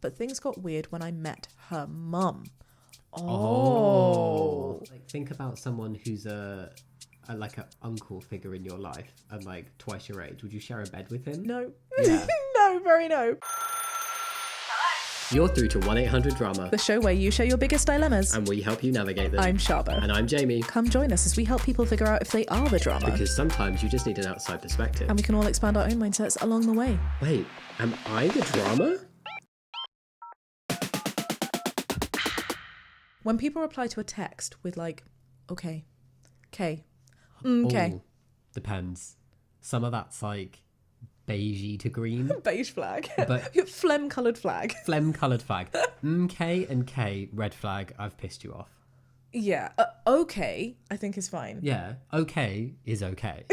But things got weird when I met her mum. Like, think about someone who's like an uncle figure in your life and like twice your age. Would you share a bed with him? No. Yeah. No, very no. You're through to 1-800-DRAMA, The show where you share your biggest dilemmas. and we help you navigate them. I'm Shaaba. And I'm Jamie. Come join us as we help people figure out if they are the drama. Because sometimes you just need an outside perspective. And we can all expand our own mindsets along the way. Wait, am I the drama? When people reply to a text with like, okay, okay, okay. Ooh, depends. Some of that's like beigey to green. Beige flag. But- Phlegm-coloured flag. Phlegm-coloured flag. K and K, red flag, I've pissed you off. Yeah. Okay, I think is fine. Yeah, okay is okay.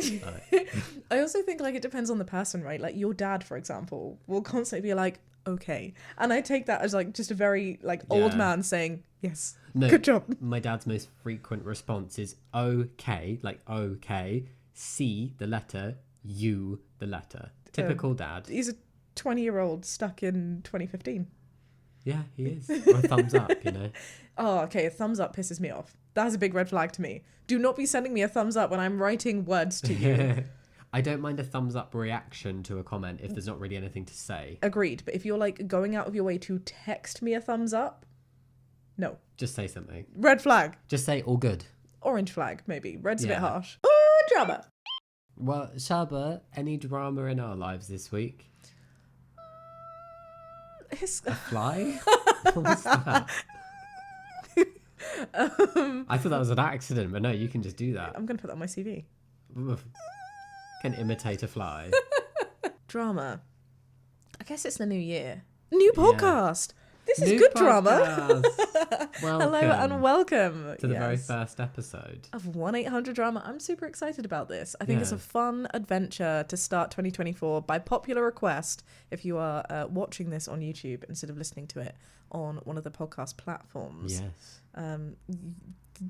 I also think like it depends on the person, right? Like your dad, for example, will constantly be like, okay. And I take that as like just a very like old Yeah. man saying, yes, No, good job. My dad's most frequent response is okay, like okay, C, the letter, U, the letter. Typical dad. He's a 20-year-old stuck in 2015. Yeah, he is. Or a thumbs up, you know. Oh, okay, a thumbs up pisses me off. That's a big red flag to me. Do not be sending me a thumbs up when I'm writing words to you. I don't mind a thumbs up reaction to a comment if there's not really anything to say. Agreed, but if you're like going out of your way to text me a thumbs up, no. Just say something. Red flag. Just say all good. Orange flag, maybe. Red's a bit Yeah. harsh. Oh, drama. Well, Shaaba, any drama in our lives this week? A fly? What's that? I thought that was an accident, but no, you can just do that. I'm going to put that on my CV. Can imitate a fly. Drama. I guess it's the new year. New podcast. This is New good podcast. drama. Welcome Hello and welcome to the very first episode. of 1-800-DRAMA. I'm super excited about this. I think it's a Yeah. fun adventure to start 2024 by popular request. If you are watching this on YouTube instead of listening to it on one of the podcast platforms. Yes.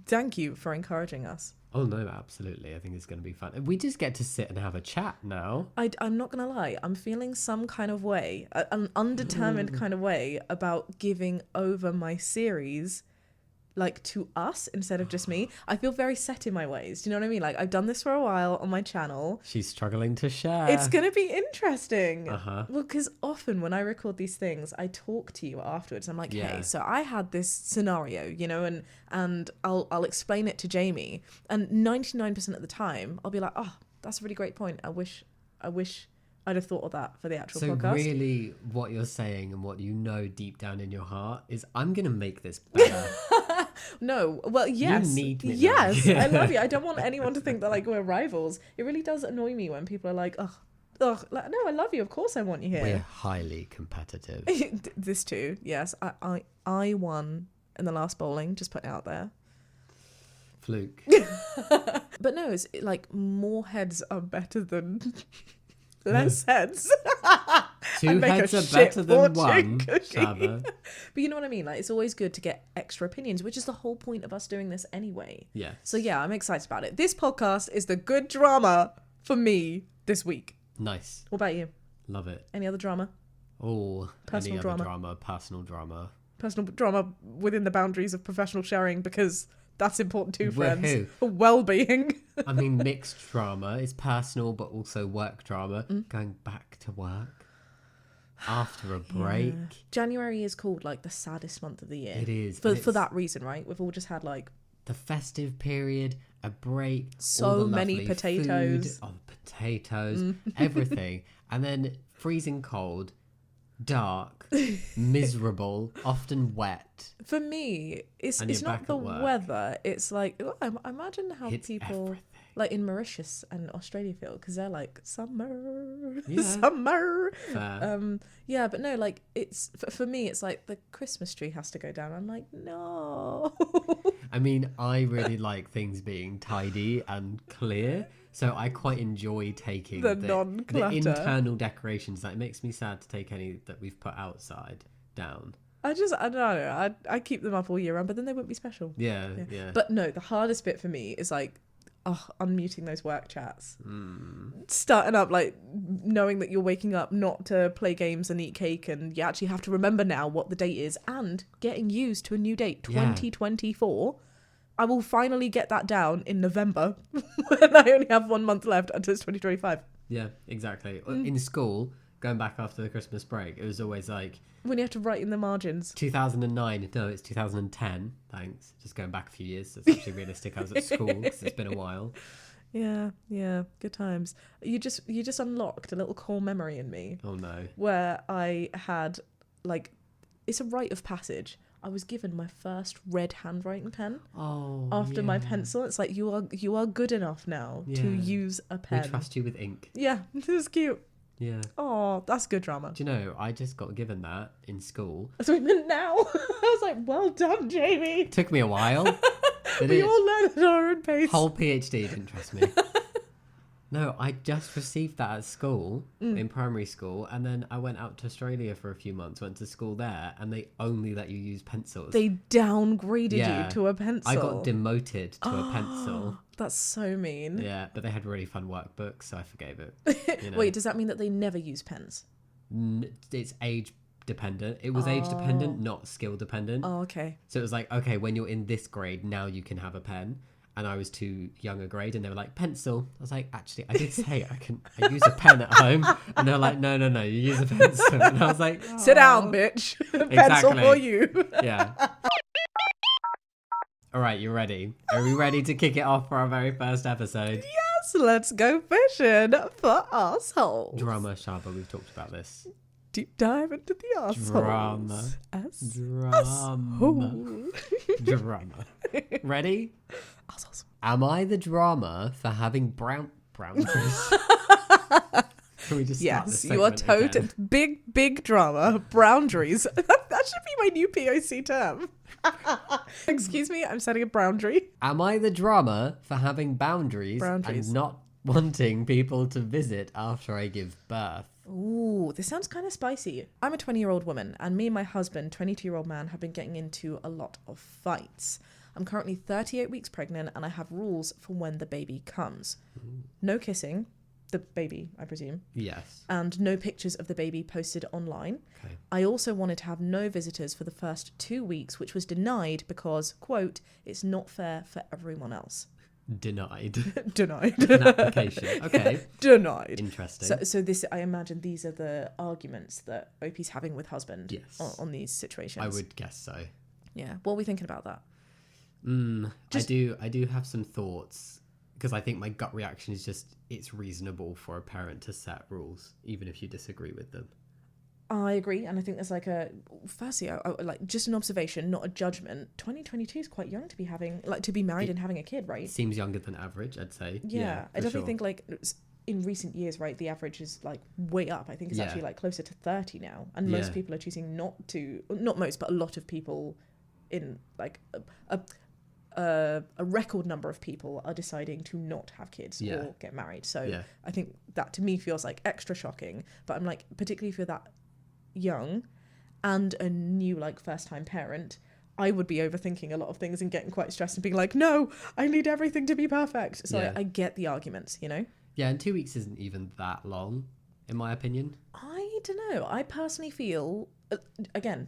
Thank you for encouraging us. Oh no, absolutely. I think it's going to be fun. We just get to sit and have a chat now. I'm not going to lie. I'm feeling some kind of way, an undetermined kind of way about giving over my series like to us instead of just me. I feel very set in my ways. Do you know what I mean? Like I've done this for a while on my channel. She's struggling to share. It's going to be interesting. Uh-huh. Well, because often when I record these things, I talk to you afterwards. I'm like, Yeah. hey, so I had this scenario, you know, and I'll explain it to Jamie. And 99% of the time, I'll be like, oh, that's a really great point. I wish I'd have thought of that for the actual So podcast. really what you're saying and what you know deep down in your heart is I'm going to make this better. No, well, yes. You need me. Yes, I love you. I don't want anyone to think that like we're rivals. It really does annoy me when people are like, ugh, like, no, I love you. Of course I want you here. We're highly competitive. This too, yes. I won in the last bowling, just putting it out there. Fluke. But no, it's like more heads are better than less heads. Two make a heads are shit better than fortune one, cooking. Shaaba. But you know what I mean? Like it's always good to get extra opinions, which is the whole point of us doing this anyway. Yeah. So yeah, I'm excited about it. This podcast is the good drama for me this week. Nice. What about you? Love it. Any other drama? Oh, Personal any other drama. personal drama. Personal drama within the boundaries of professional sharing because that's important too, friends. Woohoo. Well-being. I mean, mixed drama. It's personal, but also work drama. Going back to work after a break. Yeah. January is called like the saddest month of the year. It is. For and it's that reason, right? We've all just had like the festive period, a break, So all the many lovely potatoes. food, potatoes, everything, and then freezing cold, dark, miserable, often wet. for me, it's And it's you're not back the at work. weather. It's like I imagine how It's people everything. like in Mauritius and Australia feel because they're like summer, Yeah. summer. Fair. Yeah, but no, like it's for me, it's like the Christmas tree has to go down. I'm like, no. I mean, I really like things being tidy and clear, so I quite enjoy taking The the non-clutter. internal decorations. That makes me sad to take any that we've put outside down. I don't know. I keep them up all year round, but then they wouldn't be special. Yeah, yeah. But no, the hardest bit for me is like unmuting those work chats. Starting up, like, knowing that you're waking up not to play games and eat cake, and you actually have to remember now what the date is, and getting used to a new date, 2024. I will finally get that down in November when I only have 1 month left until it's 2025. Yeah, exactly. In school, going back after the Christmas break, it was always like... When you have to write in the margins. 2009. No, it's 2010. Thanks. Just going back a few years. That's actually realistic. I was at school because it's been a while. Yeah. Good times. You just unlocked a little core memory in me. Oh, no. Where I had, like, it's a rite of passage. I was given my first red handwriting pen after my pencil. It's like, you are good enough now to use a pen. We trust you with ink. Yeah, this is cute. Yeah. Oh, that's good drama. Do you know, I just got given that in school. That's what I meant now. I was like, well done, Jamie. Took me a while. We all learn at our own pace. Whole PhD didn't trust me. No, I just received that at school, in primary school, and then I went out to Australia for a few months, went to school there, and they only let you use pencils. They downgraded you to a pencil. I got demoted to a pencil. That's so mean. Yeah, but they had really fun workbooks, so I forgave it. You know? Wait, does that mean that they never use pens? It's age dependent. It was age dependent, not skill dependent. Oh, okay. So it was like, okay, when you're in this grade, now you can have a pen. And I was too young a grade, and they were like, pencil. I was like, actually, I did say I use a pen at home. And they're like, no, you use a pencil. And I was like, sit down, bitch. Pencil for you. Yeah. All right, you ready? Are we ready to kick it off for our very first episode? Yes, let's go fishing for assholes. Drama, Shaaba, we've talked about this. Deep dive into the assholes. Drama. Drama. Ready? Assholes. Am I the drama for having brown trees? Can we just start this you are segment again? big drama. Boundaries. That should be my new POC term. Excuse me, I'm setting a boundary. Am I the drama for having boundaries and not wanting people to visit after I give birth? Ooh, this sounds kind of spicy. I'm a 20-year-old woman, and me and my husband, 22-year-old man, have been getting into a lot of fights. I'm currently 38 weeks pregnant, and I have rules for when the baby comes. No kissing, the baby, I presume. Yes. And no pictures of the baby posted online. Okay. I also wanted to have no visitors for the first 2 weeks, which was denied because, quote, it's not fair for everyone else. Denied. An application. Okay. Denied. Interesting. So this, I imagine these are the arguments that OP's having with husband on these situations. I would guess so. Yeah. What are we thinking about that? I do have some thoughts, because I think my gut reaction is just, it's reasonable for a parent to set rules, even if you disagree with them. I agree, and I think there's like firstly, I like just an observation, not a judgment. 2022 is quite young to be married and having a kid, right? It seems younger than average, I'd say. Yeah, I definitely think like in recent years, right, the average is like way up. I think it's actually like closer to 30 now, and most people are choosing not most, but a lot of people in like a record number of people are deciding to not have kids or get married. So I think that to me feels like extra shocking, but I'm like, particularly if you're that young and a new like first time parent, I would be overthinking a lot of things and getting quite stressed and being like, no, I need everything to be perfect. So I get the arguments, you know? Yeah, and 2 weeks isn't even that long, in my opinion. I don't know. I personally feel, again,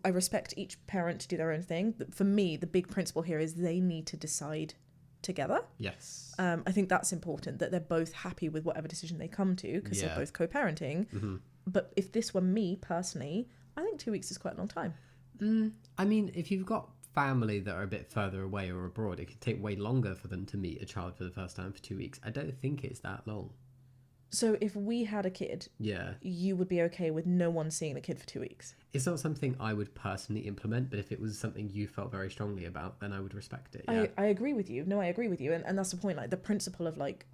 I respect each parent to do their own thing. For me, the big principle here is they need to decide together. Yes. I think that's important, that they're both happy with whatever decision they come to, because they're both co-parenting. Mm-hmm. But if this were me personally, I think 2 weeks is quite a long time. I mean, if you've got family that are a bit further away or abroad, it could take way longer for them to meet a child for the first time for 2 weeks. I don't think it's that long. So if we had a kid, you would be okay with no one seeing the kid for 2 weeks? It's not something I would personally implement, but if it was something you felt very strongly about, then I would respect it. Yeah. I agree with you. No, I agree with you. And that's the point. Like, the principle of like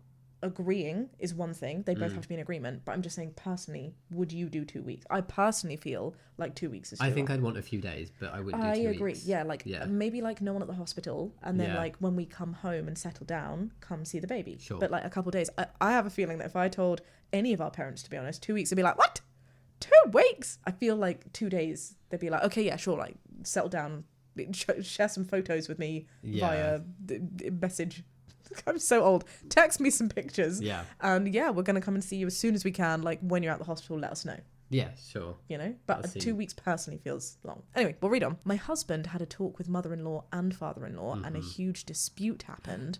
agreeing is one thing. They both have to be in agreement. But I'm just saying, personally, would you do 2 weeks? I personally feel like 2 weeks is too long. I'd want a few days, but I wouldn't do 2 weeks. I agree. Yeah, maybe like no one at the hospital, and then like when we come home and settle down, come see the baby. Sure. But like a couple of days. I have a feeling that if I told any of our parents, to be honest, 2 weeks, they'd be like, what? 2 weeks? I feel like 2 days, they'd be like, okay, yeah, sure, like settle down, share some photos with me via message. I'm so old. Text me some pictures. Yeah. And yeah, we're going to come and see you as soon as we can. Like when you're at the hospital, let us know. Yeah, sure. You know, but I'll see. 2 weeks personally feels long. Anyway, we'll read on. My husband had a talk with mother-in-law and father-in-law, and a huge dispute happened.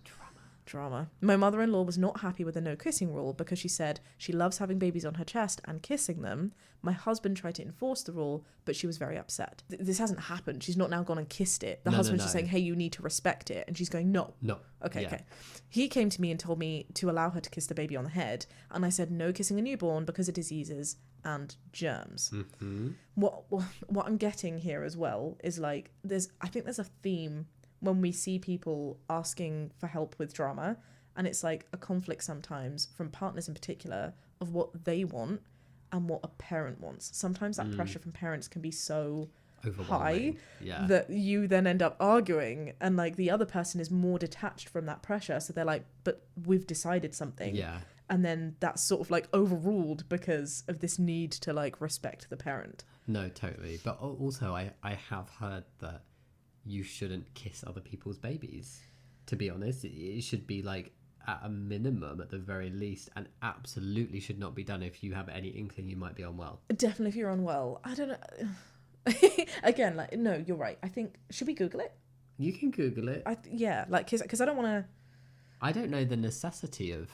Drama. My mother-in-law was not happy with the no kissing rule because she said she loves having babies on her chest and kissing them. My husband tried to enforce the rule, but she was very upset. This hasn't happened. She's not now gone and kissed it. The husband's just saying, hey, you need to respect it. And she's going, no. Okay. He came to me and told me to allow her to kiss the baby on the head. And I said, no kissing a newborn because of diseases and germs. What I'm getting here as well is like, I think there's a theme when we see people asking for help with drama, and it's like a conflict sometimes from partners in particular of what they want and what a parent wants. Sometimes that pressure from parents can be so high that you then end up arguing, and like the other person is more detached from that pressure, so they're like, but we've decided something, and then that's sort of like overruled because of this need to like respect the parent. No, totally. But also I have heard that you shouldn't kiss other people's babies. To be honest, it should be like at a minimum, at the very least, and absolutely should not be done if you have any inkling you might be unwell. Definitely if you're unwell. I don't know. Again, like, no, you're right. I think, should we Google it? You can Google it. Because I don't want to... I don't know the necessity of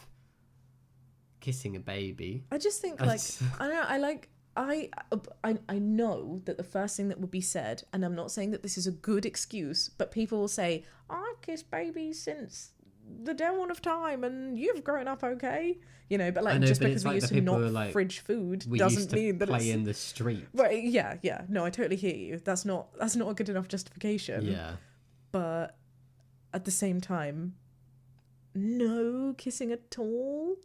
kissing a baby. I just think, like, I don't know, I know that the first thing that would be said, and I'm not saying that this is a good excuse, but people will say, I've kissed babies since the dawn of time and you've grown up okay. You know, but like just because we used to not fridge food doesn't mean that it's... play in the street. Right, yeah. No, I totally hear you. That's not a good enough justification. Yeah. But at the same time, no kissing at all?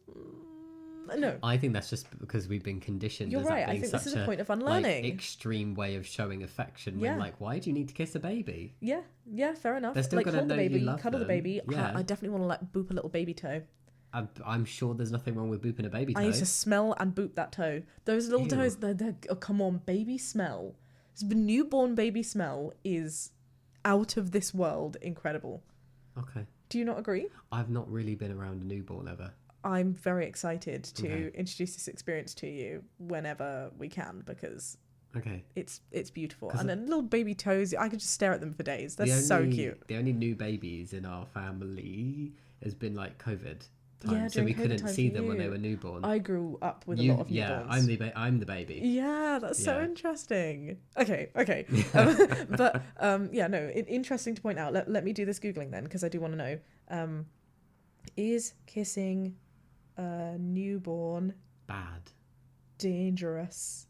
No. I think that's just because we've been conditioned. You're right. I think this is a point of unlearning. Like, extreme way of showing affection. When like, why do you need to kiss a baby? Yeah, fair enough. They're still like, gonna hold know the baby, you love cuddle them. the baby. Yeah. I definitely want to like boop a little baby toe. I'm sure there's nothing wrong with booping a baby toe. I need to smell and boop that toe. Those little toes, oh, come on, baby smell. The newborn baby smell is out of this world incredible. Okay. Do you not agree? I've not really been around a newborn ever. I'm very excited to introduce this experience to you whenever we can, because it's beautiful. And then little baby toes, I could just stare at them for days. They're so cute. The only new babies in our family has been like COVID time, yeah, so we couldn't see them when they were newborn. I grew up with a lot of newborns. Yeah, I'm the baby. Yeah, that's so interesting. Okay. Interesting to point out. Let me do this Googling then, because I do want to know. Is kissing a newborn bad? Dangerous?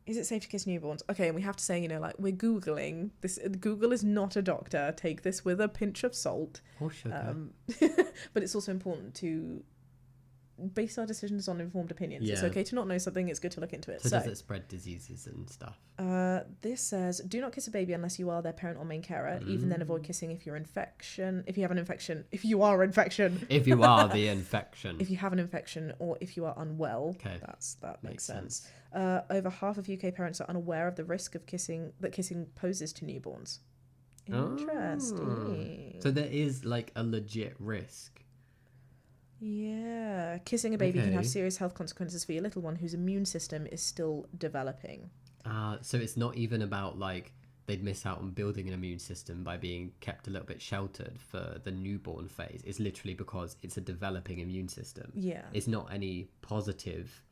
Is it safe to kiss newborns? Okay, and we have to say, like, we're Googling this. Google is not a doctor. Take this with a pinch of salt. Or sugar. But it's also important to base our decisions on informed opinions. Yeah. It's okay to not know something. It's good to look into it. So does it spread diseases and stuff? This says, do not kiss a baby unless you are their parent or main carer. Even then, avoid kissing if you have an infection. If you are the infection. If you are the infection. If you have an infection or if you are unwell. Okay. That makes sense. Over half of UK parents are unaware of the risk of kissing poses to newborns. Interesting. So there is like a legit risk. Yeah, kissing a baby can have serious health consequences for your little one whose immune system is still developing. So it's not even about like they'd miss out on building an immune system by being kept a little bit sheltered for the newborn phase. It's literally because it's a developing immune system. Yeah. It's not any positive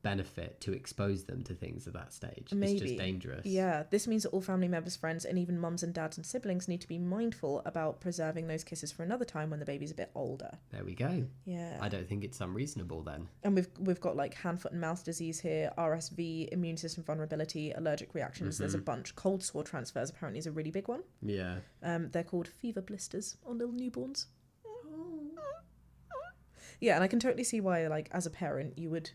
benefit to expose them to things at that stage. Maybe. It's just dangerous. Yeah, this means that all family members, friends, and even mums and dads and siblings need to be mindful about preserving those kisses for another time when the baby's a bit older. There we go. Yeah. I don't think it's unreasonable then. And we've got like hand, foot and mouth disease here, RSV, immune system vulnerability, allergic reactions. There's a bunch. Cold sore transfers apparently is a really big one. Yeah. They're called fever blisters on little newborns. Yeah, and I can totally see why, like, as a parent, you would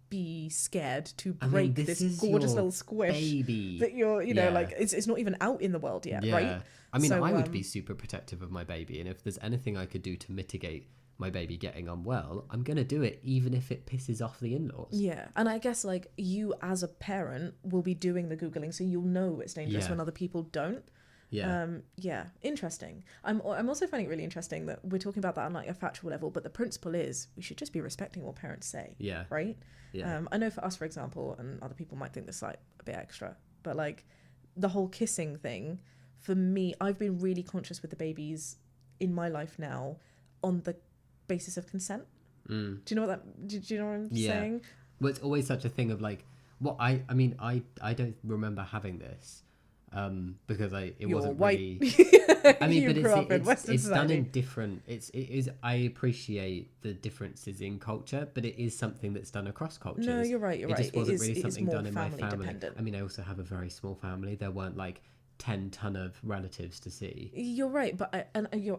be scared to break this gorgeous little squish baby that you're, you know, like it's not even out in the world yet, right? I mean, so, I would be super protective of my baby, and if there's anything I could do to mitigate my baby getting unwell, I'm gonna do it, even if it pisses off the in-laws. Yeah, and I guess like you as a parent will be doing the Googling, so you'll know it's dangerous when other people don't. Yeah. Interesting. I'm also finding it really interesting that we're talking about that on like a factual level, but the principle is we should just be respecting what parents say. Yeah. Right? Yeah. I know for us, for example, and other people might think this like a bit extra, but like the whole kissing thing, for me, I've been really conscious with the babies in my life now on the basis of consent. Do you know what that? Do you know what I'm saying? Well, it's always such a thing of like, what I mean, I don't remember having this, because it You're wasn't white. really. I mean, You but grew up in Western it's done society. in different. It is. I appreciate the differences in culture, but it is something that's done across cultures. No, you're right. You're It right. just wasn't really it is something more done in my family family. dependent. I mean, I also have a very small family. There weren't like 10 ton of relatives to see. You're right, but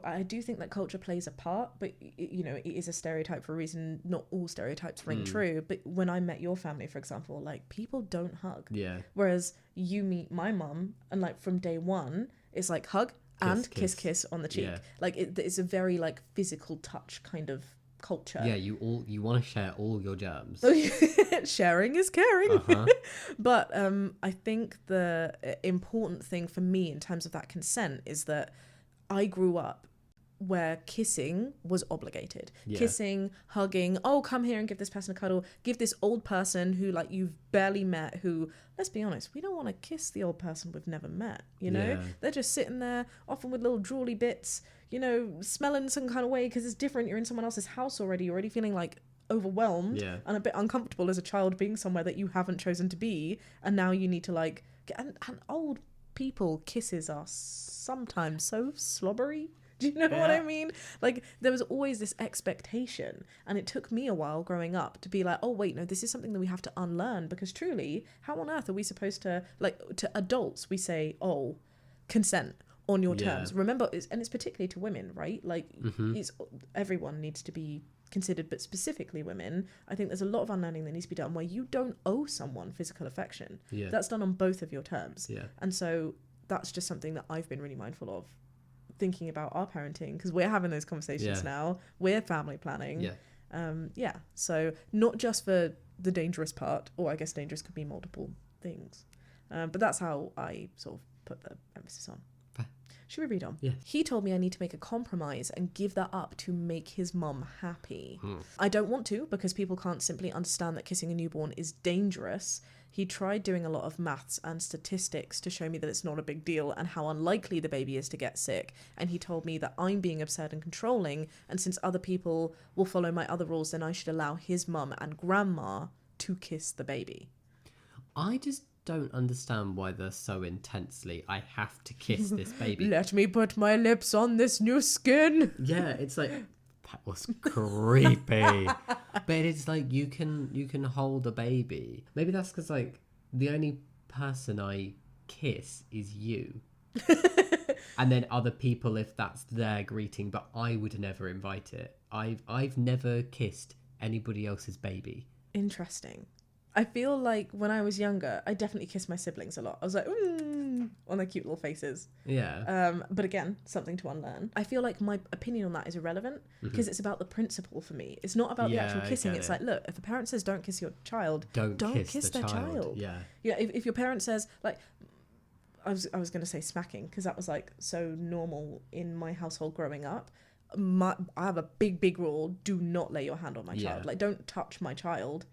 I do think that culture plays a part, but you know, it is a stereotype for a reason. Not all stereotypes ring true, but when I met your family, for example, like people don't hug. Yeah. Whereas you meet my mum, and like from day one, it's like hug and kiss on the cheek. Yeah. Like it's a very like physical touch kind of culture. Yeah, you want to share all your germs. Sharing is caring. Uh-huh. But I think the important thing for me in terms of that consent is that I grew up where kissing was obligated. Yeah. Kissing, hugging, oh, come here and give this person a cuddle. Give this old person who like you've barely met, who, let's be honest, we don't want to kiss the old person we've never met, you know? Yeah. They're just sitting there, often with little drooly bits, you know, smelling some kind of way because it's different. You're in someone else's house already. You're already feeling like overwhelmed and a bit uncomfortable as a child being somewhere that you haven't chosen to be, and now you need to like and old people kisses are sometimes so slobbery. Do you know what I mean? Like there was always this expectation, and it took me a while growing up to be like, oh wait, no, this is something that we have to unlearn, because truly, how on earth are we supposed to, like, to adults we say, oh, consent on your terms. Remember, it's particularly to women, right? Like it's everyone needs to be considered, but specifically women. I think there's a lot of unlearning that needs to be done where you don't owe someone physical affection. That's done on both of your terms. And so that's just something that I've been really mindful of, thinking about our parenting, because we're having those conversations now. We're family planning. So not just for the dangerous part, or I guess dangerous could be multiple things, but that's how I sort of put the emphasis on. Should we read on? Yeah. He told me I need to make a compromise and give that up to make his mum happy. I don't want to, because people can't simply understand that kissing a newborn is dangerous. He tried doing a lot of maths and statistics to show me that it's not a big deal and how unlikely the baby is to get sick. And he told me that I'm being absurd and controlling, and since other people will follow my other rules, then I should allow his mum and grandma to kiss the baby. I just don't understand why they're so intensely, I have to kiss this baby. Let me put my lips on this new skin. Yeah, it's like, that was creepy. But it's like, you can hold a baby. Maybe that's because like the only person I kiss is you. And then other people if that's their greeting, but I would never invite it. I've never kissed anybody else's baby. Interesting. I feel like when I was younger, I definitely kissed my siblings a lot. I was like, on their cute little faces. Yeah. But again, something to unlearn. I feel like my opinion on that is irrelevant, because it's about the principle for me. It's not about the actual kissing. It's like, look, if a parent says don't kiss your child, don't kiss their child. Yeah. Yeah. If your parent says, like, I was going to say smacking, because that was like so normal in my household growing up. I have a big rule: do not lay your hand on my child. Like, don't touch my child.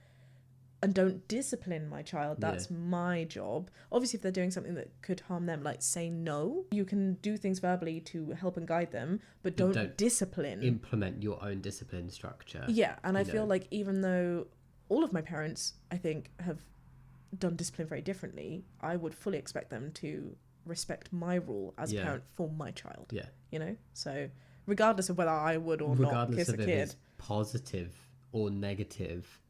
And don't discipline my child. That's my job. Obviously, if they're doing something that could harm them, like say no. You can do things verbally to help and guide them, but don't discipline. Implement your own discipline structure. Yeah, and I feel like even though all of my parents, I think, have done discipline very differently, I would fully expect them to respect my rule as a parent for my child. Yeah. You know? So regardless of whether I would or not kiss a kid. Regardless of if it's positive or negative.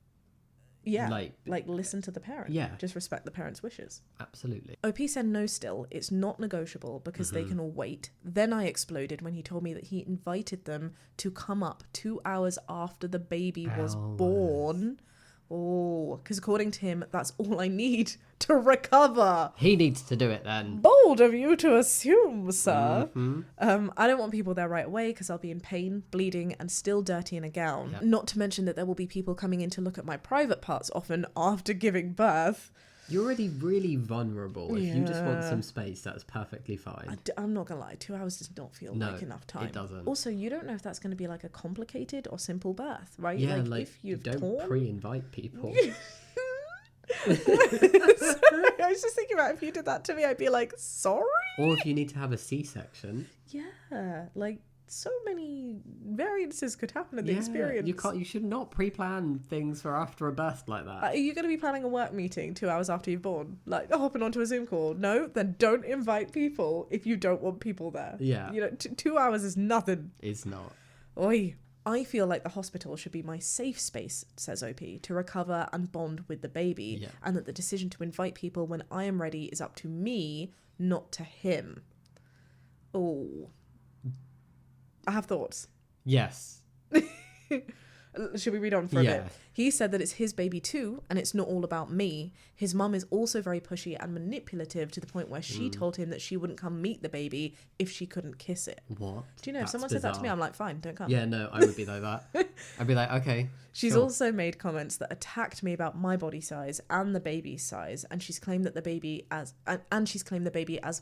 Yeah, like listen to the parent. Yeah. Just respect the parent's wishes. Absolutely. OP said no still. It's not negotiable because they can all wait. Then I exploded when he told me that he invited them to come up 2 hours after the baby was born. Oh, because according to him, that's all I need to recover. He needs to do it then. Bold of you to assume, sir. I don't want people there right away because I'll be in pain, bleeding, and still dirty in a gown. Not to mention that there will be people coming in to look at my private parts often after giving birth. You're already really vulnerable. If you just want Yeah. some space, that's perfectly fine. I'm not gonna lie, 2 hours does not feel No, like enough time. it doesn't. Also, you don't know if that's going to be like a complicated or simple birth, right? Yeah, like like if you you've don't torn. pre-invite people. Sorry, I was just thinking about if you did that to me, I'd be like, sorry. Or if you need to have a C-section. Yeah, like so many variances could happen in the Yeah, experience. you should not pre-plan things for after a birth like that. Are you going to be planning a work meeting 2 hours after you've born? Like hopping onto a Zoom call? No? Then don't invite people if you don't want people there. Yeah. You know, 2 hours is nothing. It's not. Oi. I feel like the hospital should be my safe space, says OP, to recover and bond with the baby, Yeah. and that the decision to invite people when I am ready is up to me, not to him. Oh. I have thoughts. Yes. Should we read on for a Yeah. bit? He said that it's his baby too, and it's not all about me. His mum is also very pushy and manipulative to the point where she told him that she wouldn't come meet the baby if she couldn't kiss it. What? Do you know, if That's someone said that to me, bizarre. I'm like, fine, don't come. Yeah, no, I would be like that. I'd be like, okay. She's sure. also made comments that attacked me about my body size and the baby's size, and she's claimed that the baby as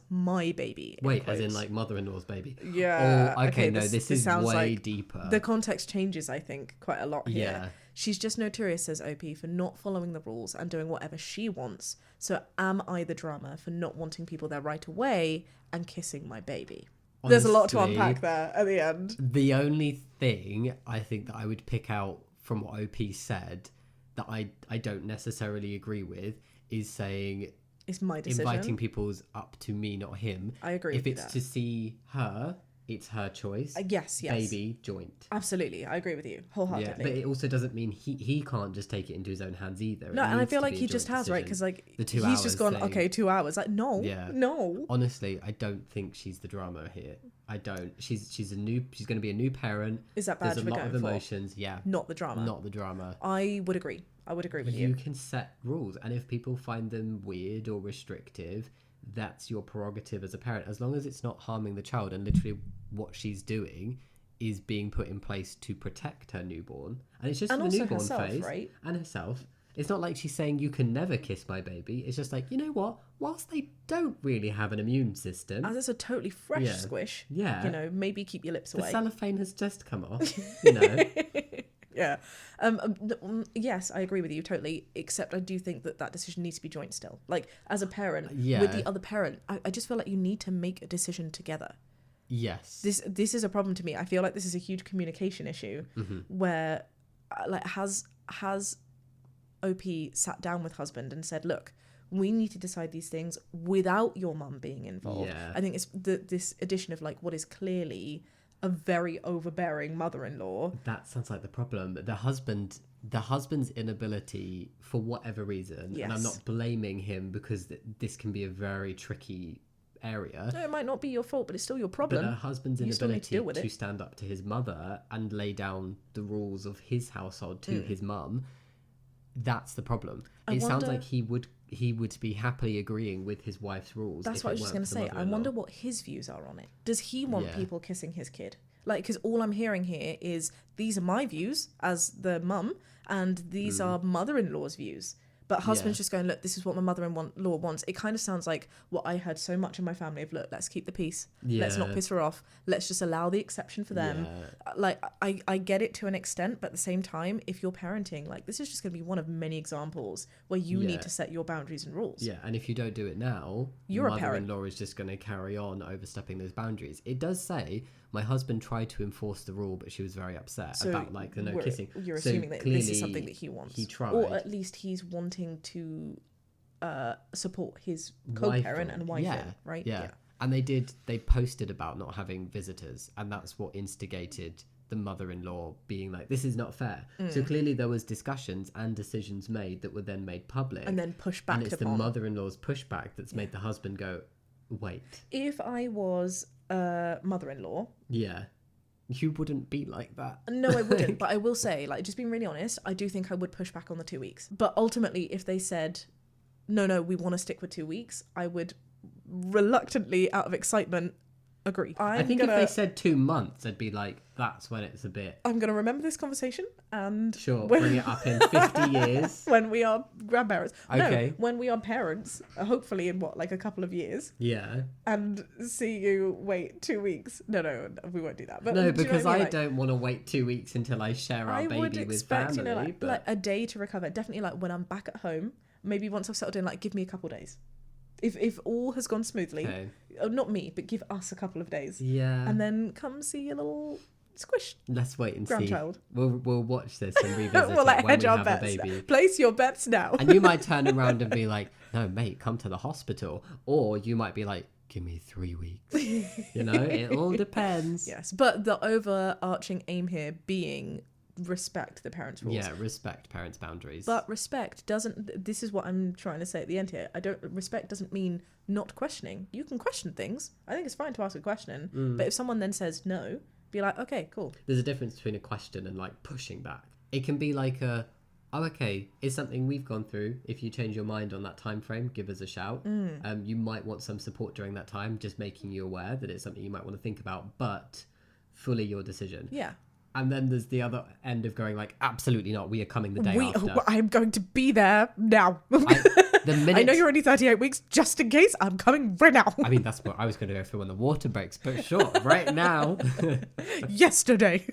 my baby. Wait, as in quotes. like mother-in-law's baby. Yeah. Oh, okay, no, this is sounds way like deeper. the context changes, I think, quite a lot here. Yeah. She's just notorious, says OP, for not following the rules and doing whatever she wants. So am I the drama for not wanting people there right away and kissing my baby? There's a lot to Honestly, unpack there at the end. The only thing I think that I would pick out from what OP said that I don't necessarily agree with is saying It's my decision. inviting people's up to me, not him. I agree If with it's that. to see her, it's her choice. Yes. Baby, joint. Absolutely. I agree with you Yeah, wholeheartedly. but it also doesn't mean he can't just take it into his own hands either. No, It and I needs feel to like be a he just joint has, right? decision. Because like The 2 he's just hours gone, thing. okay, 2 hours. Like, no, Yeah. no. Honestly, I don't think she's the drama here. I don't. She's going to be a new parent. Is that badge There's a we're lot of going for? emotions. Yeah, Not the drama. not the drama. I would agree. I would agree with You you. can set rules, and if people find them weird or restrictive, that's your prerogative as a parent. As long as it's not harming the child, and literally what she's doing is being put in place to protect her newborn, and it's just And for the also newborn herself, phase right? and herself. It's not like she's saying you can never kiss my baby. It's just like, you know what? Whilst they don't really have an immune system, As it's a totally fresh Yeah. squish, Yeah. you know, maybe keep your lips the away. cellophane has just come off. You know, Yeah. Yes, I agree with you totally. Except I do think that decision needs to be joint still. Like as a parent Yeah. with the other parent, I just feel like you need to make a decision together. yes. This is a problem to me. I feel like this is a huge communication issue where like has OP sat down with husband and said, look, we need to decide these things without your mum being involved. Yeah. I think it's this addition of like what is clearly a very overbearing mother-in-law. That sounds like the problem. The husband's inability, for whatever reason, and I'm Yes. not blaming him because this can be a very tricky area. No, it might not be your fault, but it's still your But problem. a husband's You still need to inability deal with to it. stand up to his mother and lay down the rules of his household to his mum, that's the problem. It sounds wonder- like he would be happily agreeing with his wife's rules. That's if what I it was just weren't going to for the say. I wonder mother-in-law. what his views are on it. Does he want Yeah. people kissing his kid? Like, because all I'm hearing here is these are my views as the mum, and these are mother-in-law's views. But husband's Yeah. just going, look, this is what my mother-in-law wants. It kind of sounds like what I heard so much in my family of, look, let's keep the peace. Let's not Yeah. piss her off. Let's just allow the exception for them. Yeah. Like, I get it to an extent, but at the same time, if you're parenting, like, this is just going to be one of many examples where you Yeah. need to set your boundaries and rules. Yeah, and if you don't do it now, You're a parent. mother-in-law is just going to carry on overstepping those boundaries. It does say my husband tried to enforce the rule, but she was very upset So about like the no we're- kissing. You're So assuming that this clearly is something that he wants. He tried. Or at least he's wanting to support his co-parent and wife yeah, in, right? Yeah. And they posted about not having visitors, and that's what instigated the mother-in-law being like, this is not fair. So clearly there was discussions and decisions made that were then made public. And then pushed back and it's upon. the mother-in-law's pushback that's made the husband go, wait. If I was a mother-in-law, Yeah. You wouldn't be like that. no, I wouldn't. But I will say, like, just being really honest, I do think I would push back on the 2 weeks. But ultimately, if they said, no, we want to stick with 2 weeks, I would reluctantly, out of excitement, Agree. I think if they said 2 months, I'd be like, that's when it's a bit... I'm going to remember this conversation and... Sure, bring it up in 50 years. When we are grandparents. Okay. No, when we are parents, hopefully in what, like a couple of years. Yeah. And see you wait 2 weeks. No, we won't do that. But No, do you know because what I mean? I Like, don't want to wait 2 weeks until I share our I baby would with expect, family. like a day to recover. Definitely like when I'm back at home, maybe once I've settled in, like give me a couple days. If all has gone smoothly, Okay. Not me, but give us a couple of days. Yeah. And then come see your little squish Let's wait and grandchild. see. We'll watch this and revisit We'll it like when hedge we our have bets. a baby. Place your bets now. And you might turn around and be like, no, mate, come to the hospital. Or you might be like, give me 3 weeks. You know, it all depends. Yes, but the overarching aim here being respect the parents' rules. Yeah, respect parents' boundaries. But respect doesn't, this is what I'm trying to say at the end here. Respect doesn't mean not questioning. You can question things. I think it's fine to ask a question. But if someone then says no, be like, okay, cool. There's a difference between a question and like pushing back. It can be like oh, okay, it's something we've gone through. If you change your mind on that time frame, give us a shout. You might want some support during that time, just making you aware that it's something you might want to think about, but fully your decision. Yeah. And then there's the other end of going like, absolutely not. We are coming the day after. I'm going to be there now. I know you're only 38 weeks, just in case. I'm coming right now. I mean, that's what I was going to go for when the water breaks, but sure, right now. Yesterday.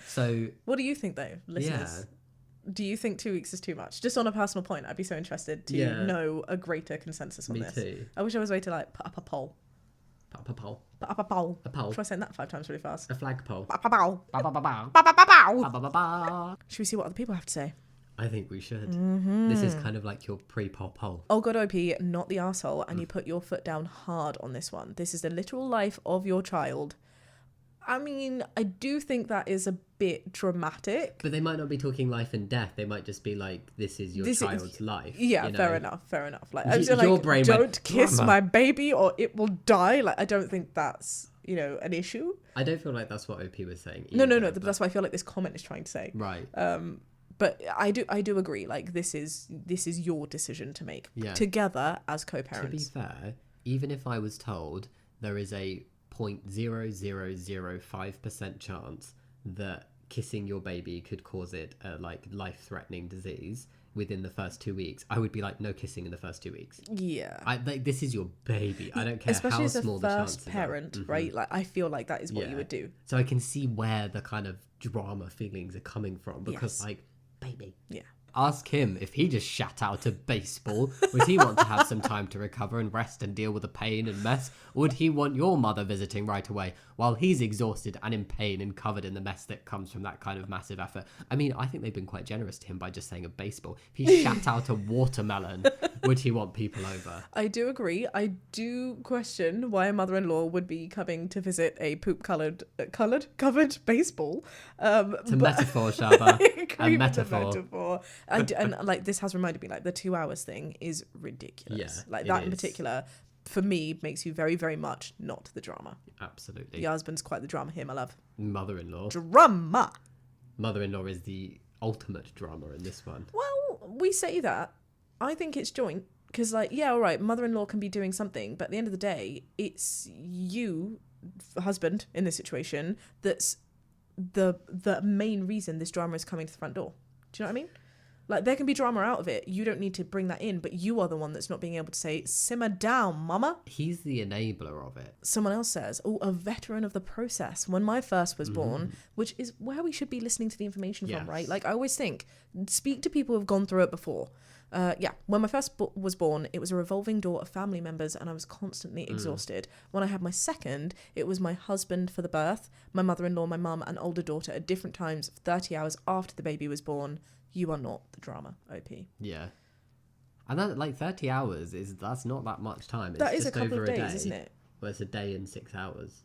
So. What do you think, though, listeners? Yeah. Do you think 2 weeks is too much? Just on a personal point, I'd be so interested to know a greater consensus on this. Me too. I wish there was a way to like put up a poll. Put up a poll. Put up a poll. A poll. Try saying that 5 times really fast. A flagpole. Put up a poll. Should we see what other people have to say? I think we should. This is kind of like your pre-poll poll. Oh God, OP, not the arsehole, and you put your foot down hard on this one. This is the literal life of your child. I mean, I do think that is a bit dramatic. But they might not be talking life and death. They might just be like, this is your child's life. Yeah, you know? fair enough. Like, I was just your like, brain don't kiss my baby or it will die. Like, I don't think that's, an issue. I don't feel like that's what OP was saying either, no. That's what I feel like this comment is trying to say. Right. But I do agree. Like, this is your decision to make together as co-parents. To be fair, even if I was told there is a 0.0005% chance that kissing your baby could cause it a life-threatening disease within the first 2 weeks, I would be like, no kissing in the first 2 weeks. Yeah. This is your baby. I don't care especially how as small the chances are. Especially as a first parent, right? Like, I feel like that is what you would do. So I can see where the kind of drama feelings are coming from because baby. Yeah. Ask him if he just shat out a baseball. Would he want to have some time to recover and rest and deal with the pain and mess? Or would he want your mother visiting right away while he's exhausted and in pain and covered in the mess that comes from that kind of massive effort? I mean, I think they've been quite generous to him by just saying a baseball. If he shat out a watermelon, would he want people over? I do agree. I do question why a mother-in-law would be coming to visit a covered baseball. It's a metaphor, Shaaba. A metaphor. And like, this has reminded me, like, the 2 hours thing is ridiculous. Yeah, like that in particular, for me, makes you very, very much not the drama. Absolutely. The husband's quite the drama here, my love. Mother-in-law. Drama. Mother-in-law is the ultimate drama in this one. Well, we say that. I think it's joint. Because, like, yeah, all right, mother-in-law can be doing something, but at the end of the day, it's you, husband, in this situation, that's the main reason this drama is coming to the front door. Do you know what I mean? Like, there can be drama out of it. You don't need to bring that in, but you are the one that's not being able to say, simmer down, mama. He's the enabler of it. Someone else says, a veteran of the process. When my first was born, which is where we should be listening to the information from, right? Like, I always think, speak to people who've gone through it before. When my first was born, it was a revolving door of family members and I was constantly exhausted. When I had my second, it was my husband for the birth, my mother-in-law, my mum and older daughter at different times, 30 hours after the baby was born. You are not the drama, OP. Yeah. And that, like, 30 hours, that's not that much time. It's that is just a couple of days, isn't it? Well, it's a day and 6 hours.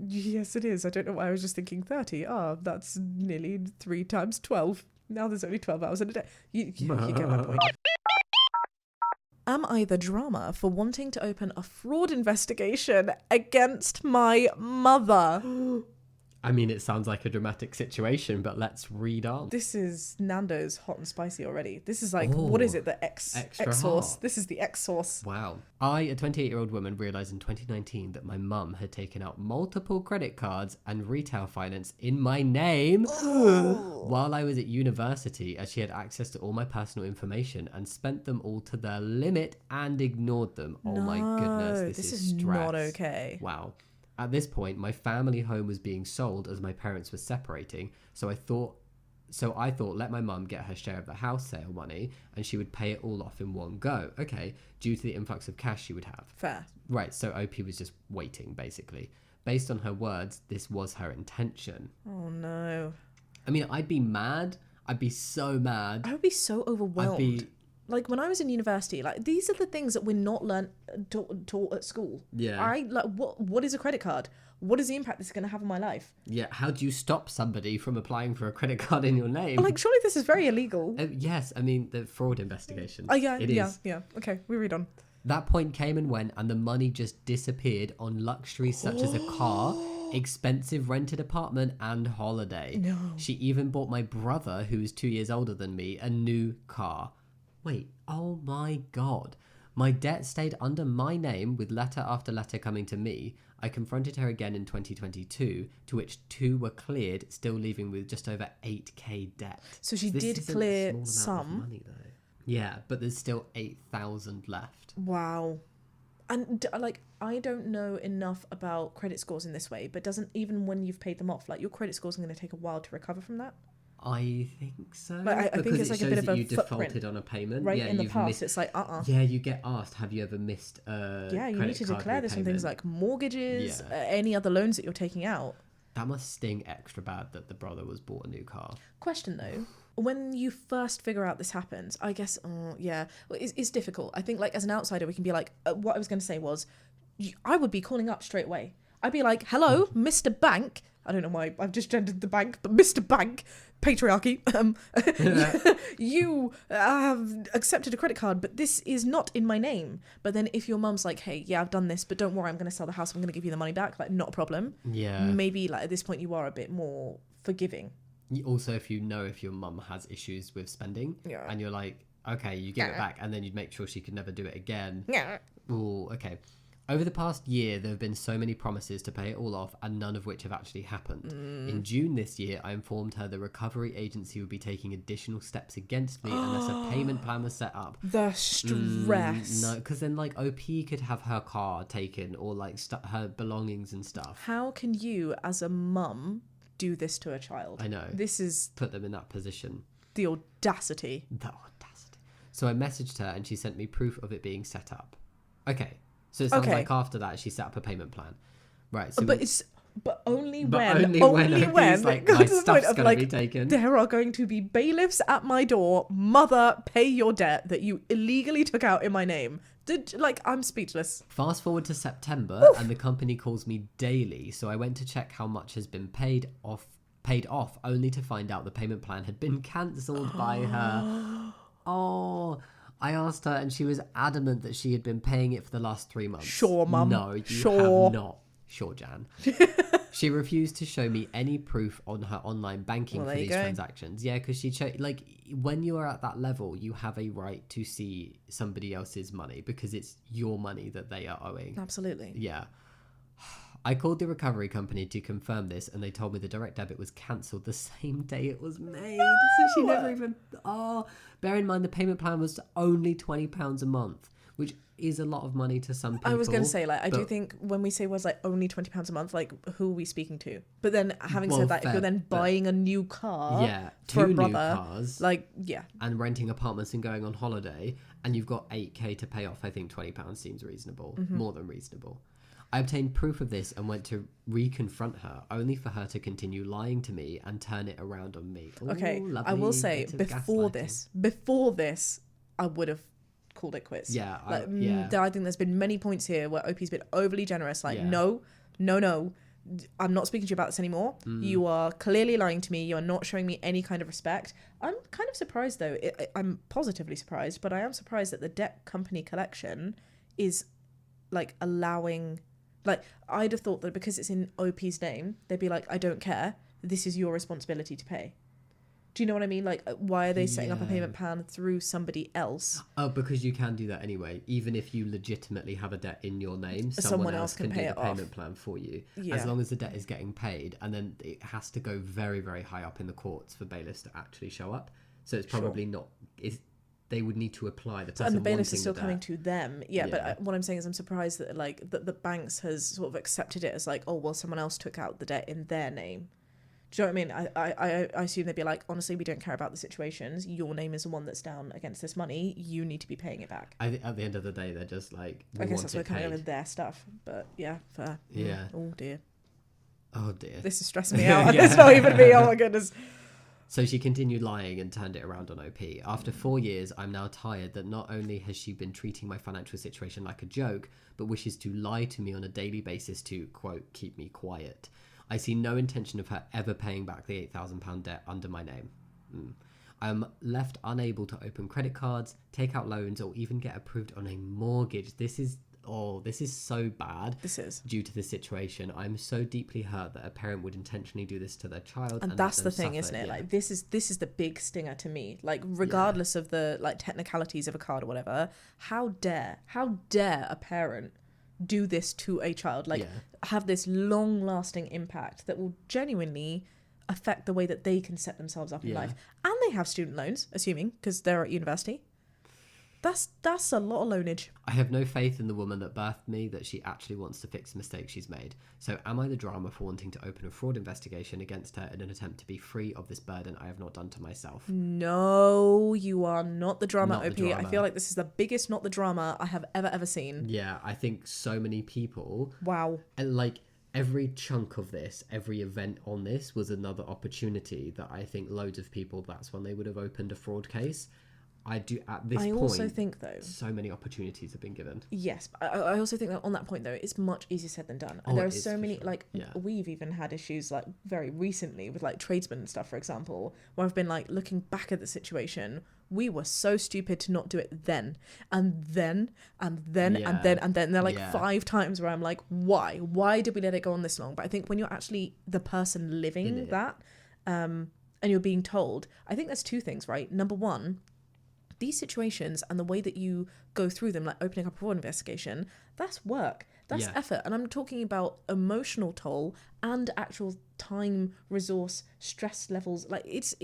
Yes, it is. I don't know why I was just thinking 30. That's nearly 3 times 12. Now there's only 12 hours in a day. You get my point. Am I the drama for wanting to open a fraud investigation against my mother? I mean, it sounds like a dramatic situation, but let's read on. This is Nando's hot and spicy already. This is like, Oh, what is it? The extra X sauce. hot. This is the X sauce. Wow. I, a 28-year-old woman, realised in 2019 that my mum had taken out multiple credit cards and retail finance in my name while I was at university, as she had access to all my personal information and spent them all to their limit and ignored them. Oh my goodness, this is stress. Not okay. Wow. At this point, my family home was being sold as my parents were separating, so I thought, let my mum get her share of the house sale money and she would pay it all off in one go. Okay, due to the influx of cash she would have. Fair. Right, so OP was just waiting, basically. Based on her words, this was her intention. Oh no. I mean, I'd be mad. I'd be so mad. I would be so overwhelmed. Like when I was in university, like these are the things that we're not taught at school. Yeah. What is a credit card? What is the impact this is going to have on my life? Yeah. How do you stop somebody from applying for a credit card in your name? Like, surely this is very illegal. Yes. I mean, the fraud investigation. Yeah. It Yeah. is. Yeah. Okay. We read on. That point came and went, and the money just disappeared on luxuries such as a car, expensive rented apartment, and holiday. No. She even bought my brother, who is 2 years older than me, a new car. Wait, oh my God. My debt stayed under my name with letter after letter coming to me. I confronted her again in 2022, to which 2 were cleared, still leaving with just over 8k debt. So she This did isn't a clear small amount of some. money, though. Yeah, but there's still 8,000 left. Wow. And like, I don't know enough about credit scores in this way, but doesn't, even when you've paid them off, like your credit scores are going to take a while to recover from that? I think so. Like, I think it's like a bit of a you footprint, defaulted on a payment. right? Yeah, In the you've past, missed. it's like, Yeah, you get asked, have you ever missed yeah, you need to declare this on things like mortgages, Yeah. any other loans that you're taking out. That must sting extra bad that the brother was bought a new car. Question though, when you first figure out this happens, I guess, yeah, it's difficult. I think like as an outsider, we can be like, what I was going to say was, I would be calling up straight away. I'd be like, hello, Mr. Bank. I don't know why I've just gendered the bank, but Mr. Bank, patriarchy. You have accepted a credit card, but this is not in my name. But then if your mum's like, hey, yeah, I've done this, but don't worry, I'm going to sell the house. I'm going to give you the money back. Like, not a problem. Yeah. Maybe like at this point you are a bit more forgiving. Also, if you know if your mum has issues with spending, Yeah. and you're like, okay, you give it back, and then you'd make sure she could never do it again. Yeah. Ooh, okay. Over the past year, there have been so many promises to pay it all off, and none of which have actually happened. In June this year, I informed her the recovery agency would be taking additional steps against me unless a payment plan was set up. The stress. No, because then like OP could have her car taken or like her belongings and stuff. How can you, as a mum, do this to a child? I know. This is Put them in that position. the audacity. The audacity. So I messaged her and she sent me proof of it being set up. Okay. So it sounds like after that she set up a payment plan. Right. So but only only when when like, got my to the stuff's point of, gonna like, be taken. there are going to be bailiffs at my door. Mother, pay your debt that you illegally took out in my name. I'm speechless. Fast forward to September and the company calls me daily. So I went to check how much has been paid off only to find out the payment plan had been cancelled by her. Oh, I asked her and she was adamant that she had been paying it for the last 3 months. Sure, Mum. No, you Sure. have not. Sure, Jan. She refused to show me any proof on her online banking for these transactions. Yeah, because she like when you are at that level, you have a right to see somebody else's money because it's your money that they are owing. Absolutely. Yeah. I called the recovery company to confirm this, and they told me the direct debit was cancelled the same day it was made. So she never even... Oh, bear in mind the payment plan was only £20 a month, which is a lot of money to some people. I was going to say, like, I do think when we say was like only £20 a month, like, who are we speaking to? But then having said that, if you're then buying a new car for a brother, new cars, like, yeah. and renting apartments and going on holiday, and you've got 8k to pay off, I think £20 seems reasonable, more than reasonable. I obtained proof of this and went to re-confront her, only for her to continue lying to me and turn it around on me. Ooh, okay, lovely I will say, before this, I would have called it quits. Yeah, I think there's been many points here where OP's been overly generous. Like, no, I'm not speaking to you about this anymore. You are clearly lying to me. You are not showing me any kind of respect. I'm kind of surprised, though. I'm positively surprised, but I am surprised that the debt company collection is, like, allowing... Like, I'd have thought that because it's in OP's name, they'd be like, I don't care. This is your responsibility to pay. Do you know what I mean? Like, why are they setting up a payment plan through somebody else? Oh, because you can do that anyway. Even if you legitimately have a debt in your name, someone else can do the payment plan for you. Yeah. As long as the debt is getting paid. And then it has to go very, very high up in the courts for bailiffs to actually show up. So it's probably not... They would need to apply the person and the bailiffs are still coming to them. Yeah, but what I'm saying is I'm surprised that like the banks has sort of accepted it as like, oh, well, someone else took out the debt in their name. Do you know what I mean? I assume they'd be like, honestly, we don't care about the situations. Your name is the one that's down against this money. You need to be paying it back. At the end of the day, they're just like, I guess that's what coming over their stuff. But yeah, fair. Yeah. Oh dear. Oh dear. This is stressing me out. It's not even me. Oh my goodness. So she continued lying and turned it around on OP. After 4 years, I'm now tired that not only has she been treating my financial situation like a joke, but wishes to lie to me on a daily basis to, quote, keep me quiet. I see no intention of her ever paying back the £8,000 debt under my name. I'm left unable to open credit cards, take out loans, or even get approved on a mortgage. This is so bad. This is due to the situation. I'm so deeply hurt that a parent would intentionally do this to their child, and that's the thing, isn't it? Yeah. Like this is the big stinger to me. Like regardless of the like technicalities of a card or whatever, how dare a parent do this to a child? Like have this long-lasting impact that will genuinely affect the way that they can set themselves up in life, and they have student loans, assuming because they're at university. That's a lot of loanage. I have no faith in the woman that birthed me that she actually wants to fix the mistakes she's made. So am I the drama for wanting to open a fraud investigation against her in an attempt to be free of this burden I have not done to myself? No, you are not the drama, not OP. the drama. I feel like this is the biggest not the drama I have ever seen. Yeah, I think so many people... Wow. And like... Every chunk of this, every event on this was another opportunity that I think loads of people, that's when they would have opened a fraud case. I also think, though, so many opportunities have been given. Yes, I also think that on that point, though, it's much easier said than done. And there are so many, we've even had issues, like, very recently with, like, tradesmen and stuff, for example, where I've been, like, looking back at the situation, we were so stupid to not do it then. And then. And there are, like, 5 times where I'm like, why? Why did we let it go on this long? But I think when you're actually the person living that, and you're being told, I think there's 2 things, right? Number one, these situations and the way that you go through them, like opening up a fraud investigation, that's work, that's effort. And I'm talking about emotional toll and actual time, resource, stress levels. Like it's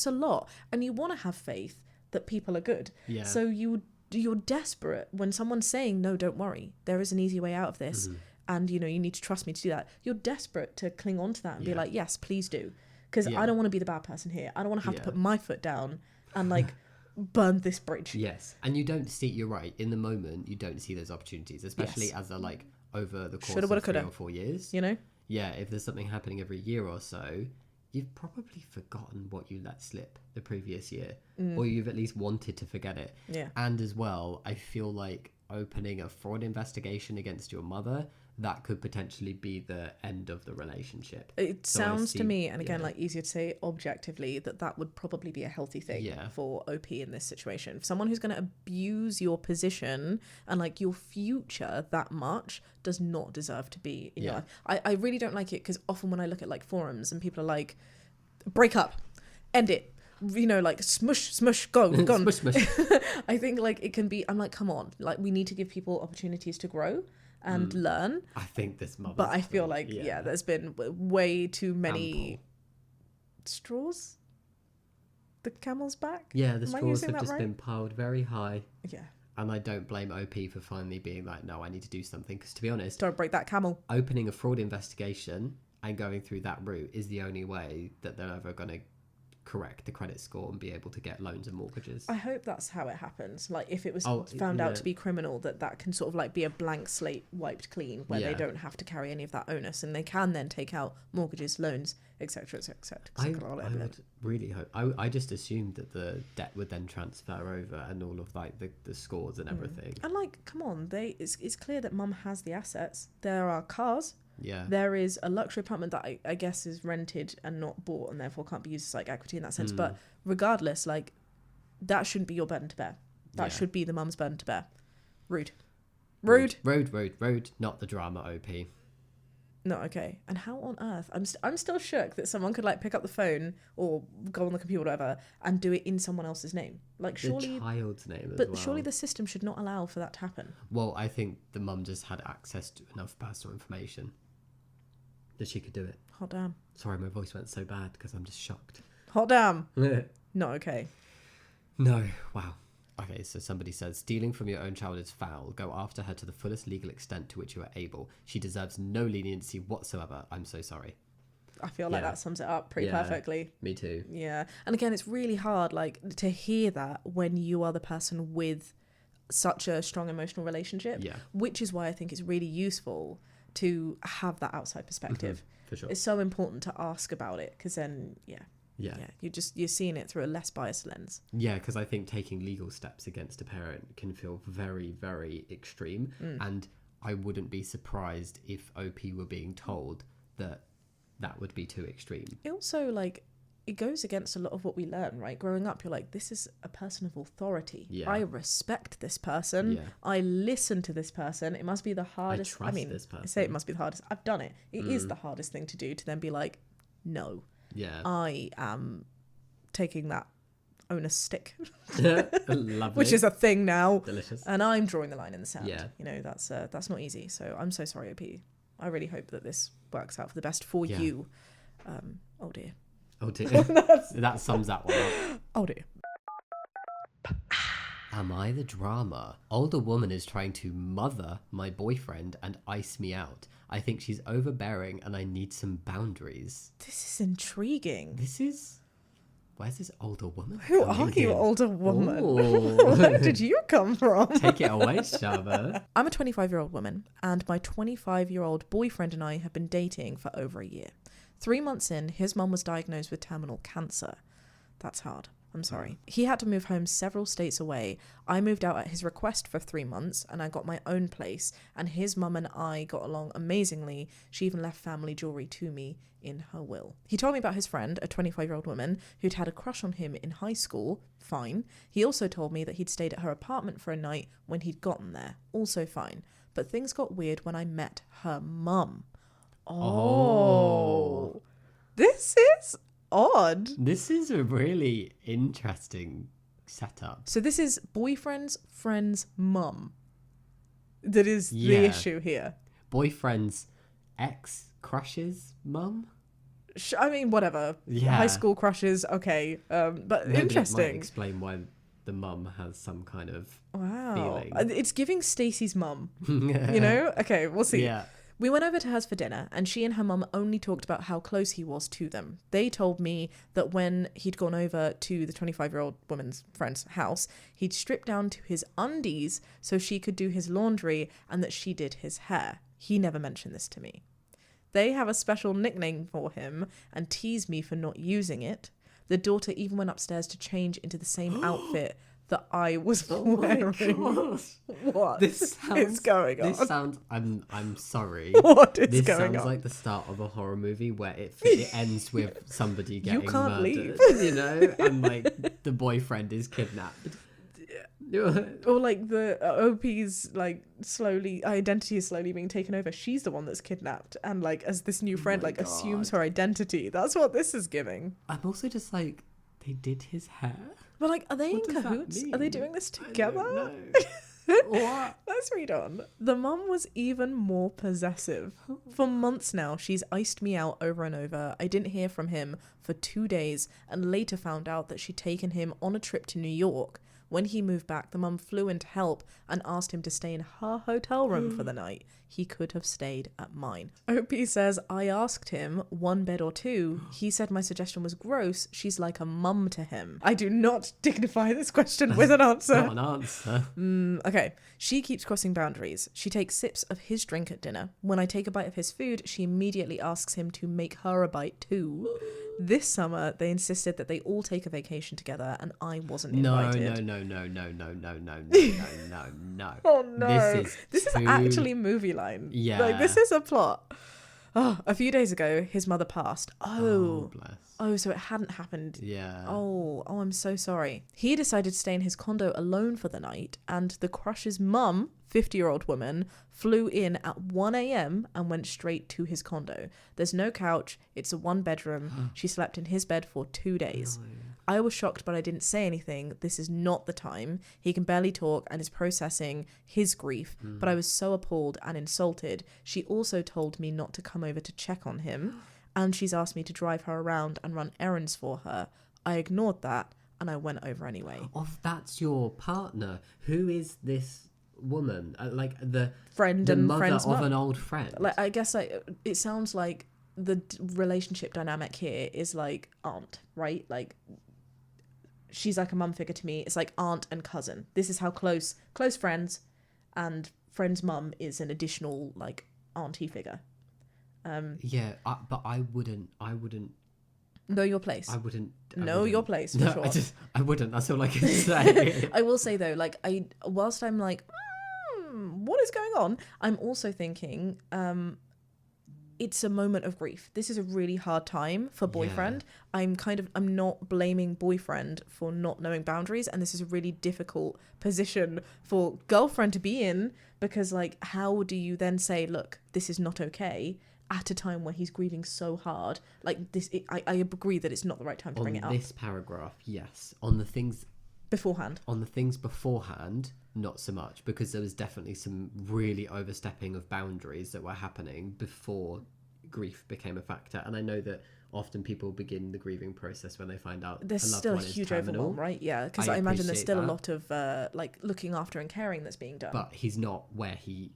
a lot, and you want to have faith that people are good. Yeah. So you're desperate when someone's saying, no, don't worry, there is an easy way out of this. Mm-hmm. And you need to trust me to do that. You're desperate to cling on to that and be like, yes, please do. Because I don't want to be the bad person here. I don't want to have to put my foot down and like burn this bridge. Yes. And you're right, in the moment you don't see those opportunities, especially as they're like over the course of 3 or 4 years, if there's something happening every year or so, you've probably forgotten what you let slip the previous year, or you've at least wanted to forget it. And as well, I feel like opening a fraud investigation against your mother, that could potentially be the end of the relationship. It sounds to me, and again, like easier to say objectively, that would probably be a healthy thing for OP in this situation. Someone who's going to abuse your position and like your future that much does not deserve to be in your life. I really don't like it, because often when I look at like forums and people are like, break up, end it, like smush, gone. Smush, smush. I think like it can be, I'm like, come on, like we need to give people opportunities to grow and learn. I think this mother. But I feel like there's been way too many straws. The camel's back. Yeah, the straws have just been piled very high. Yeah. And I don't blame OP for finally being like, no, I need to do something. Because to be honest, don't break that camel. Opening a fraud investigation and going through that route is the only way that they're ever going to correct the credit score and be able to get loans and mortgages. I hope that's how it happens. Like if it was found out to be criminal, that can sort of like be a blank slate wiped clean, where they don't have to carry any of that onus, and they can then take out mortgages, loans, etc. I would really hope. I just assumed that the debt would then transfer over and all of like the scores and everything. And like, come on, it's clear that mum has the assets. There are cars. Yeah. There is a luxury apartment that I guess is rented and not bought, and therefore can't be used as like equity in that sense. But regardless, like that shouldn't be your burden to bear. That should be the mum's burden to bear. Rude. Rude. Rude. Not the drama, OP. No, okay. And how on earth? I'm still shook that someone could like pick up the phone or go on the computer or whatever and do it in someone else's name. Like surely The child's name as but well. surely the system should not allow for that to happen. Well, I think the mum just had access to enough personal information that she could do it. Hot damn. Sorry, my voice went so bad because I'm just shocked. Hot damn. Not okay. No. Wow. Okay, so somebody says, stealing from your own child is foul. Go after her to the fullest legal extent to which you are able. She deserves no leniency whatsoever. I'm so sorry. I feel like that sums it up pretty perfectly. Me too. Yeah. And again, it's really hard like to hear that when you are the person with such a strong emotional relationship. Yeah. Which is why I think it's really useful to have that outside perspective. For sure. It's so important to ask about it because then, Yeah. you're seeing it through a less biased lens. Yeah, because I think taking legal steps against a parent can feel very, very extreme. And I wouldn't be surprised if OP were being told that that would be too extreme. It also, like, it goes against a lot of what we learn, right? Growing up, you're like, this is a person of authority. Yeah. I respect this person. Yeah. I listen to this person. It must be the hardest. I trust this person. I say it must be the hardest. I've done it. It is the hardest thing to do, to then be like, no. Yeah. I am taking that onus stick, Lovely. which is a thing now. Delicious. And I'm drawing the line in the sand. Yeah. You know, that's not easy. So I'm so sorry, OP. I really hope that this works out for the best for you. Oh dear. Oh dear. That sums that one up. Oh dear. Am I the drama? Older woman is trying to mother my boyfriend and ice me out. I think she's overbearing and I need some boundaries. This is intriguing. Where's this older woman? Who are you, older woman? Ooh. Where did you come from? Take it away, Shaaba. I'm a 25-year-old woman, and my 25-year-old boyfriend and I have been dating for over a year. 3 months in, his mum was diagnosed with terminal cancer. That's hard. I'm sorry. He had to move home several states away. I moved out at his request for 3 months and I got my own place, and his mum and I got along amazingly. She even left family jewellery to me in her will. He told me about his friend, a 25-year-old woman who'd had a crush on him in high school. Fine. He also told me that he'd stayed at her apartment for a night when he'd gotten there. Also fine. But things got weird when I met her mum. Oh. This is odd. This is a really interesting setup. So this is boyfriend's friend's mum that is the issue here. Boyfriend's ex-crush's mum? I mean, whatever. Yeah. High school crushes, okay. But Maybe interesting. It might explain why the mum has some kind of feeling. It's giving Stacey's mum, you know? Okay, we'll see. Yeah. We went over to hers for dinner, and she and her mum only talked about how close he was to them. They told me that when he'd gone over to the 25-year-old woman's friend's house, he'd stripped down to his undies so she could do his laundry, and that she did his hair. He never mentioned this to me. They have a special nickname for him and tease me for not using it. The daughter even went upstairs to change into the same outfit that I was wearing. What is going on? This sounds. I'm sorry. What is this going on? This sounds like the start of a horror movie where it ends with somebody getting can't murdered. leave. You know, and like the boyfriend is kidnapped. Or like the OP's like identity is slowly being taken over. She's the one that's kidnapped, and like as this new friend assumes her identity. That's what this is giving. I'm also just like, they did his hair. But like, are they What in does that cahoots? mean? Are they doing this together? What? Let's read on. The mum was even more possessive. For months now, she's iced me out over and over. I didn't hear from him for 2 days and later found out that she'd taken him on a trip to New York. When he moved back, the mum flew in to help and asked him to stay in her hotel room for the night. He could have stayed at mine. OP says, I asked him, 1 bed or 2. He said my suggestion was gross. She's like a mum to him. I do not dignify this question with an answer. Not an answer. Okay. She keeps crossing boundaries. She takes sips of his drink at dinner. When I take a bite of his food, she immediately asks him to make her a bite too. This summer, they insisted that they all take a vacation together, and I wasn't invited. No. Oh no. This is actually movie line. Yeah. Like, this is a plot. Oh, a few days ago, his mother passed. Oh, bless. Oh, so it hadn't happened. Yeah. Oh, I'm so sorry. He decided to stay in his condo alone for the night, and the crush's mum, 50-year-old woman, flew in at 1 a.m. and went straight to his condo. There's no couch. It's a 1-bedroom. She slept in his bed for 2 days. No. I was shocked, but I didn't say anything. This is not the time. He can barely talk and is processing his grief, but I was so appalled and insulted. She also told me not to come over to check on him, and she's asked me to drive her around and run errands for her. I ignored that, and I went over anyway. Oh, that's your partner. Who is this woman? Like the Friend the and mother friend's of mum. an old friend. Like, I guess it sounds like the relationship dynamic here is like aunt, right? Like, she's like a mum figure to me. It's like aunt and cousin. This is how close friends, and friend's mum is an additional like auntie figure. Yeah, but I wouldn't. Know your place. I wouldn't. Know your place, for sure. I wouldn't. That's all I can say. I will say though, like whilst I'm like, what is going on? I'm also thinking, it's a moment of grief. This is a really hard time for boyfriend. I'm not blaming boyfriend for not knowing boundaries, and this is a really difficult position for girlfriend to be in, because like, how do you then say, look, this is not okay, at a time where he's grieving so hard? Like this, I agree that it's not the right time to bring it up. On this paragraph, yes. On the things beforehand, not so much, because there was definitely some really overstepping of boundaries that were happening before grief became a factor. And I know that often people begin the grieving process when they find out there's a loved still a one is huge terminal. overwhelm, right? Yeah, because I imagine there's still appreciate a lot of like looking after and caring that's being done. But he's not where he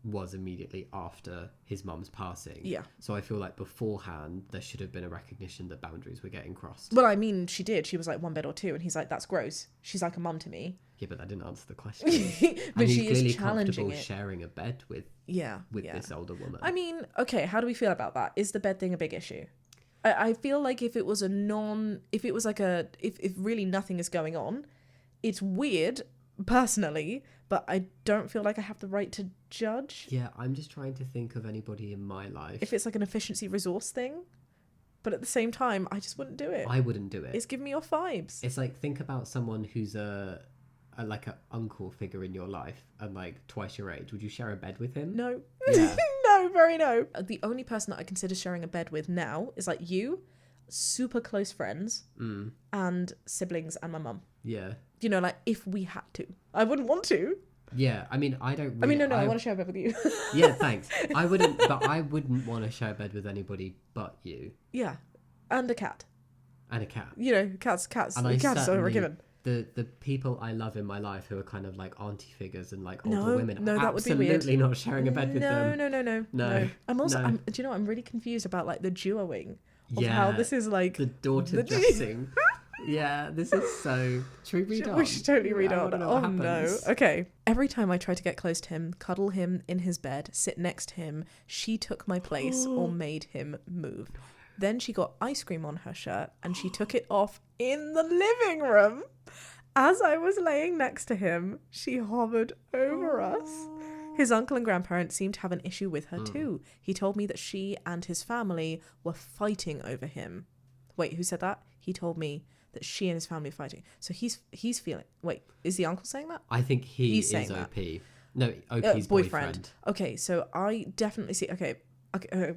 was immediately after his mum's passing. Yeah. So I feel like beforehand there should have been a recognition that boundaries were getting crossed. Well, I mean, she did. She was like 1 bed or 2, and he's like, that's gross. She's like a mum to me. Yeah, but that didn't answer the question. But and she he's clearly is challenging comfortable it. sharing a bed with this older woman. I mean, okay, how do we feel about that? Is the bed thing a big issue? I feel like if really nothing is going on, it's weird, personally, but I don't feel like I have the right to judge. Yeah, I'm just trying to think of anybody in my life. If it's like an efficiency resource thing, but at the same time, I just wouldn't do it. I wouldn't do it. It's giving me off vibes. It's like, think about someone who's a uncle figure in your life and like twice your age. Would you share a bed with him? No. Yeah. No, very no. The only person that I consider sharing a bed with now is like you, super close friends, and siblings, and my mum. Yeah. You know, like if we had to. I wouldn't want to. Yeah, I mean, I don't really... I mean, no, I want to share a bed with you. Yeah, thanks. I wouldn't want to share a bed with anybody but you. Yeah. And a cat. And a cat. You know, cats. And Cats are given. The people I love in my life who are kind of like auntie figures and like older No, women, that would be weird. absolutely not sharing a bed with them. No. I'm also, No. do you know, I'm really confused about like the duoing of Yeah, how this is like... the daughter dressing. Yeah, this is so... Should we read on? We should totally read I on. wanna know Oh what happens. no. Okay. Every time I try to get close to him, cuddle him in his bed, sit next to him, she took my place or made him move. Then she got ice cream on her shirt and she took it off in the living room. As I was laying next to him, she hovered over us. His uncle and grandparents seemed to have an issue with her too. He told me that she and his family were fighting over him. Wait, who said that? He told me that she and his family are fighting. So he's feeling... Wait, is the uncle saying that? I think he's saying OP. that. No, OP's boyfriend. Okay, so I definitely see... Okay,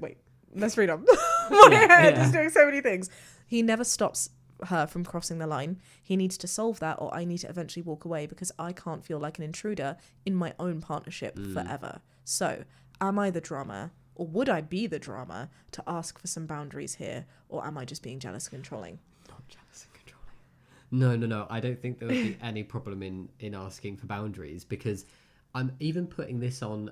wait. Let's read on. My head is doing so many things. He never stops her from crossing the line. He needs to solve that, or I need to eventually walk away, because I can't feel like an intruder in my own partnership forever. So, am I the drama, or would I be the drama to ask for some boundaries here, or am I just being jealous and controlling? Not jealous and controlling. No. I don't think there would be any problem in asking for boundaries, because I'm even putting this on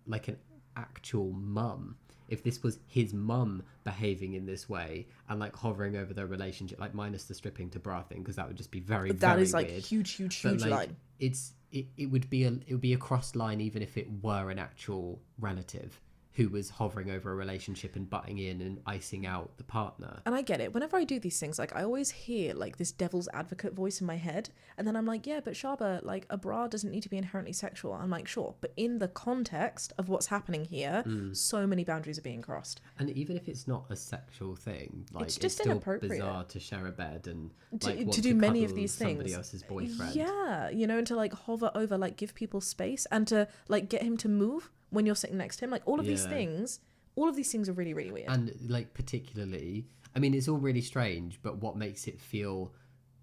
like an actual mum. If this was his mum behaving in this way and like hovering over their relationship, like minus the stripping to bra thing, because that would just be very, That very is like weird. huge But, like, line. It would be a crossed line even if it were an actual relative. who was hovering over a relationship and butting in and icing out the partner. And I get it. Whenever I do these things, like I always hear like this devil's advocate voice in my head. And then I'm like, yeah, but Shaaba, like a bra doesn't need to be inherently sexual. I'm like, sure. But in the context of what's happening here, so many boundaries are being crossed. And even if it's not a sexual thing, like It's just still inappropriate. bizarre to share a bed and like want to do many of cuddle these somebody things. else's boyfriend. Yeah, you know, and to like hover over, like give people space and to like get him to move when you're sitting next to him. Like all of these things are really, really weird. And like particularly, I mean, it's all really strange, but what makes it feel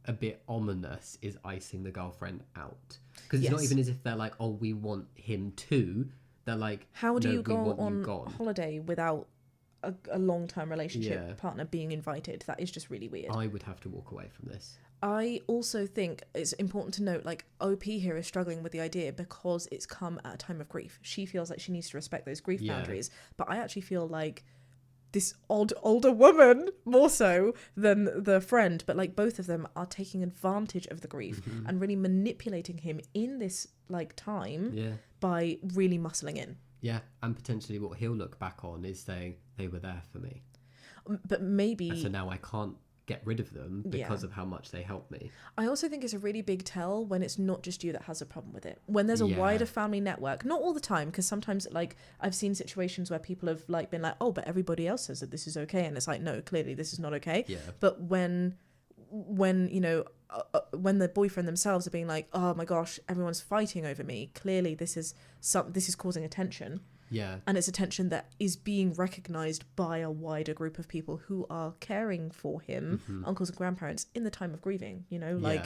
a bit ominous is icing the girlfriend out. Because it's not even as if they're like, oh, we want him to. They're like, how do no, you go on gone. holiday without a long-term relationship partner being invited? That is just really weird. I would have to walk away from this. I also think it's important to note, like, OP here is struggling with the idea because it's come at a time of grief. She feels like she needs to respect those grief boundaries. But I actually feel like this odd older woman, more so than the friend, but like both of them are taking advantage of the grief and really manipulating him in this like time by really muscling in. Yeah, and potentially what he'll look back on is saying, they were there for me. But maybe... And so now I can't get rid of them because of how much they help me. I also think it's a really big tell when it's not just you that has a problem with it. When there's a wider family network, not all the time, because sometimes like I've seen situations where people have like been like, oh, but everybody else says that this is okay, and it's like, no, clearly this is not okay. But when you know when the boyfriend themselves are being like, oh my gosh, everyone's fighting over me, clearly this is causing a tension. And it's a tension that is being recognized by a wider group of people who are caring for him, uncles and grandparents, in the time of grieving. You know, like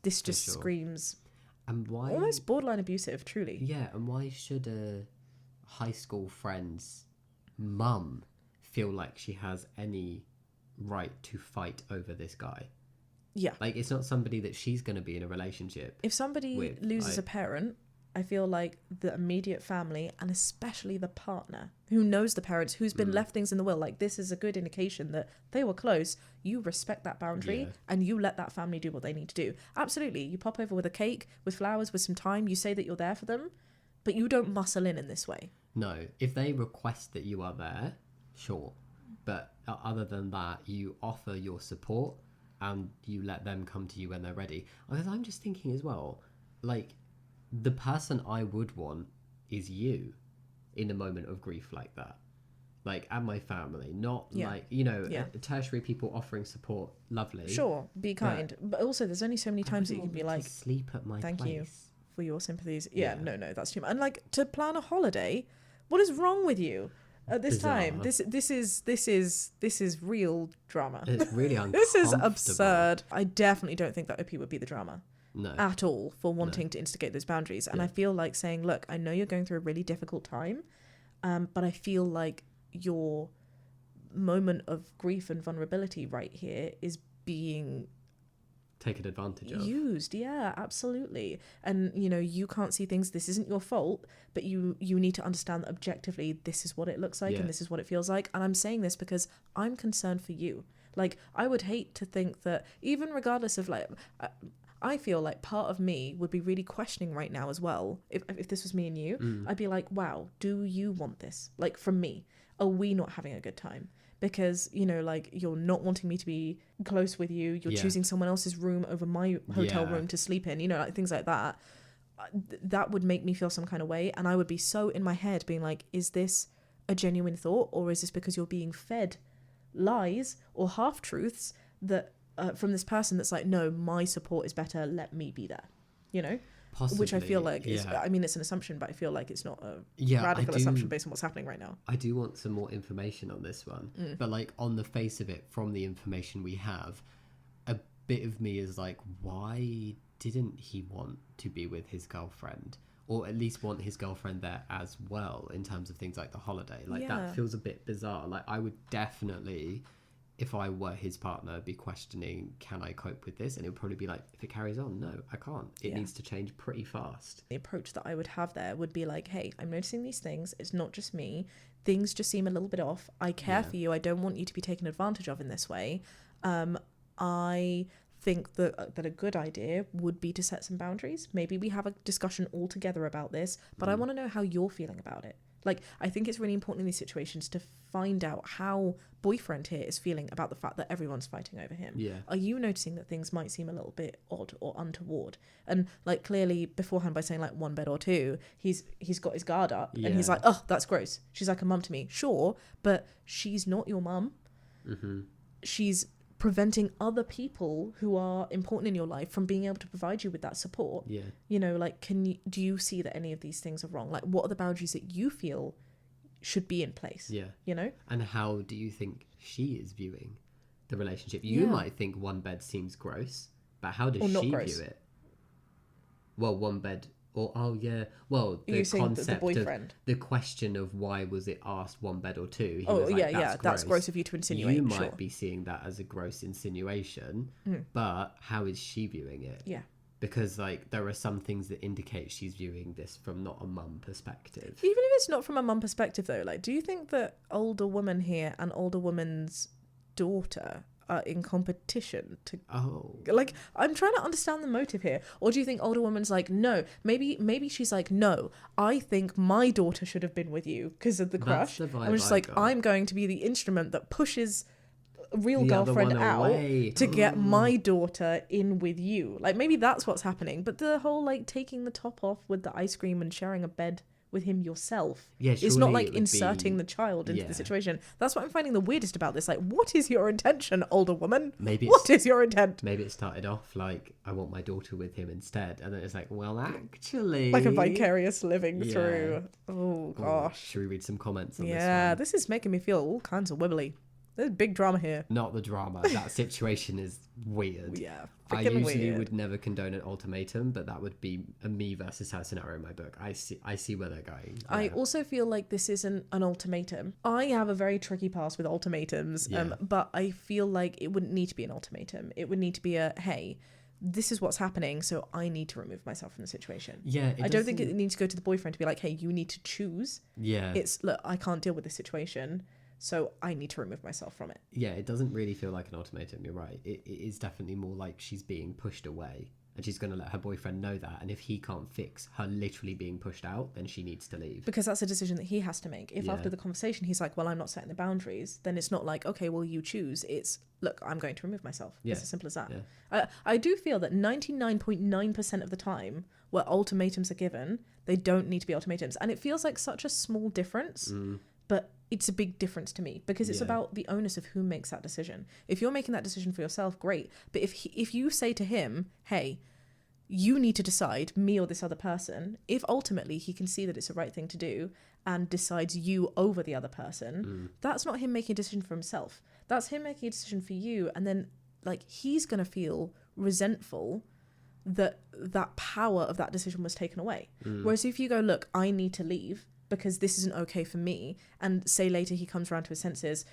this just screams and why almost borderline abusive, truly. Yeah, and why should a high school friend's mum feel like she has any right to fight over this guy? Yeah. Like, it's not somebody that she's going to be in a relationship If somebody loses a parent, I feel like the immediate family, and especially the partner who knows the parents, who's been left things in the will, like this is a good indication that they were close. You respect that boundary and you let that family do what they need to do. Absolutely. You pop over with a cake, with flowers, with some time. You say that you're there for them, but you don't muscle in this way. No. If they request that you are there, sure. But other than that, you offer your support and you let them come to you when they're ready. Because I'm just thinking as well, like, the person I would want is you in a moment of grief like that. Like, and my family, not like, you know, tertiary people offering support, lovely. Sure, be kind. But also, there's only so many times that you can be like, sleep at my thank place. you for your sympathies. Yeah, no, that's too much. And like, to plan a holiday, what is wrong with you? At this time, this is real drama. It's really uncomfortable. This is absurd. I definitely don't think that OP would be the drama. No. At all, for wanting to instigate those boundaries. And I feel like saying, look, I know you're going through a really difficult time, but I feel like your moment of grief and vulnerability right here is being taken advantage of. Used, yeah, absolutely. And, you know, you can't see things, this isn't your fault, but you need to understand that objectively this is what it looks like and this is what it feels like. And I'm saying this because I'm concerned for you. Like, I would hate to think that, even regardless of like... I feel like part of me would be really questioning right now as well. If this was me and you, I'd be like, wow, do you want this? Like, from me, are we not having a good time? Because, you know, like, you're not wanting me to be close with you. You're choosing someone else's room over my hotel room to sleep in, you know, like things like that. That would make me feel some kind of way. And I would be so in my head being like, is this a genuine thought? Or is this because you're being fed lies or half-truths that... from this person that's like, no, my support is better, let me be there, you know? Possibly, which I feel like is, I mean, it's an assumption, but I feel like it's not a radical assumption based on what's happening right now. I do want some more information on this one, but like, on the face of it, from the information we have, a bit of me is like, why didn't he want to be with his girlfriend, or at least want his girlfriend there as well, in terms of things like the holiday? Like, that feels a bit bizarre. Like, I would definitely, if I were his partner, be questioning, can I cope with this? And it would probably be like, if it carries on, no, I can't. It needs to change pretty fast. The approach that I would have there would be like, hey, I'm noticing these things. It's not just me. Things just seem a little bit off. I care for you. I don't want you to be taken advantage of in this way. I think that a good idea would be to set some boundaries. Maybe we have a discussion all together about this, but I want to know how you're feeling about it. Like, I think it's really important in these situations to find out how boyfriend here is feeling about the fact that everyone's fighting over him. Yeah. Are you noticing that things might seem a little bit odd or untoward? And like, clearly beforehand by saying like one bed or two, he's got his guard up and he's Yeah. like, oh, that's gross. She's like a mum to me. Sure, but she's not your mum. Mm-hmm. She's preventing other people who are important in your life from being able to provide you with that support. Yeah. You know, like, do you see that any of these things are wrong? Like, what are the boundaries that you feel should be in place? Yeah. You know? And how do you think she is viewing the relationship? You might think one bed seems gross, but how does she view it? Well, one bed, or well, the concept the boyfriend? of the question of why was it asked one bed or two? He Oh, was like, that's gross of you to insinuate. You might be seeing that as a gross insinuation, but how is she viewing it? Yeah. Because like there are some things that indicate she's viewing this from not a mum perspective. Even if it's not from a mum perspective though, like, do you think that older woman here and older woman's daughter are in competition to like, I'm trying to understand the motive here? Or do you think older woman's like, no, maybe she's like, no, I think my daughter should have been with you because of the crush. I'm just like, I'm going to be the instrument that pushes a real girlfriend out to get my daughter in with you. Like, maybe that's what's happening. But the whole like taking the top off with the ice cream and sharing a bed with him yourself is not like inserting the child into the situation. That's what I'm finding the weirdest about this. Like, what is your intention, older woman? What is your intent? Maybe it started off like, I want my daughter with him instead, and then it's like, well, actually, like a vicarious living through. Oh gosh. Should we read some comments on this is making me feel all kinds of wibbly. There's big drama here. Not the drama. That situation is weird. Yeah, I usually would never condone an ultimatum, but that would be a me versus her scenario in my book. I see where they're going. Yeah. I also feel like this isn't an ultimatum. I have a very tricky past with ultimatums, but I feel like it wouldn't need to be an ultimatum. It would need to be a, hey, this is what's happening, so I need to remove myself from the situation. Yeah, I don't think it needs to go to the boyfriend to be like, hey, you need to choose. Yeah. It's, look, I can't deal with this situation, so I need to remove myself from it. Yeah, it doesn't really feel like an ultimatum. You're right. It is definitely more like she's being pushed away, and she's going to let her boyfriend know that. And if he can't fix her literally being pushed out, then she needs to leave. Because that's a decision that he has to make. If after the conversation he's like, well, I'm not setting the boundaries, then it's not like, okay, well, you choose. It's, look, I'm going to remove myself. It's as simple as that. Yeah. I do feel that 99.9% of the time where ultimatums are given, they don't need to be ultimatums. And it feels like such a small difference. But it's a big difference to me because it's about the onus of who makes that decision. If you're making that decision for yourself, great. But if you say to him, hey, you need to decide, me or this other person, if ultimately he can see that it's the right thing to do and decides you over the other person, that's not him making a decision for himself. That's him making a decision for you. And then like he's going to feel resentful that that power of that decision was taken away. Whereas if you go, look, I need to leave because this isn't okay for me, and say later he comes around to his senses,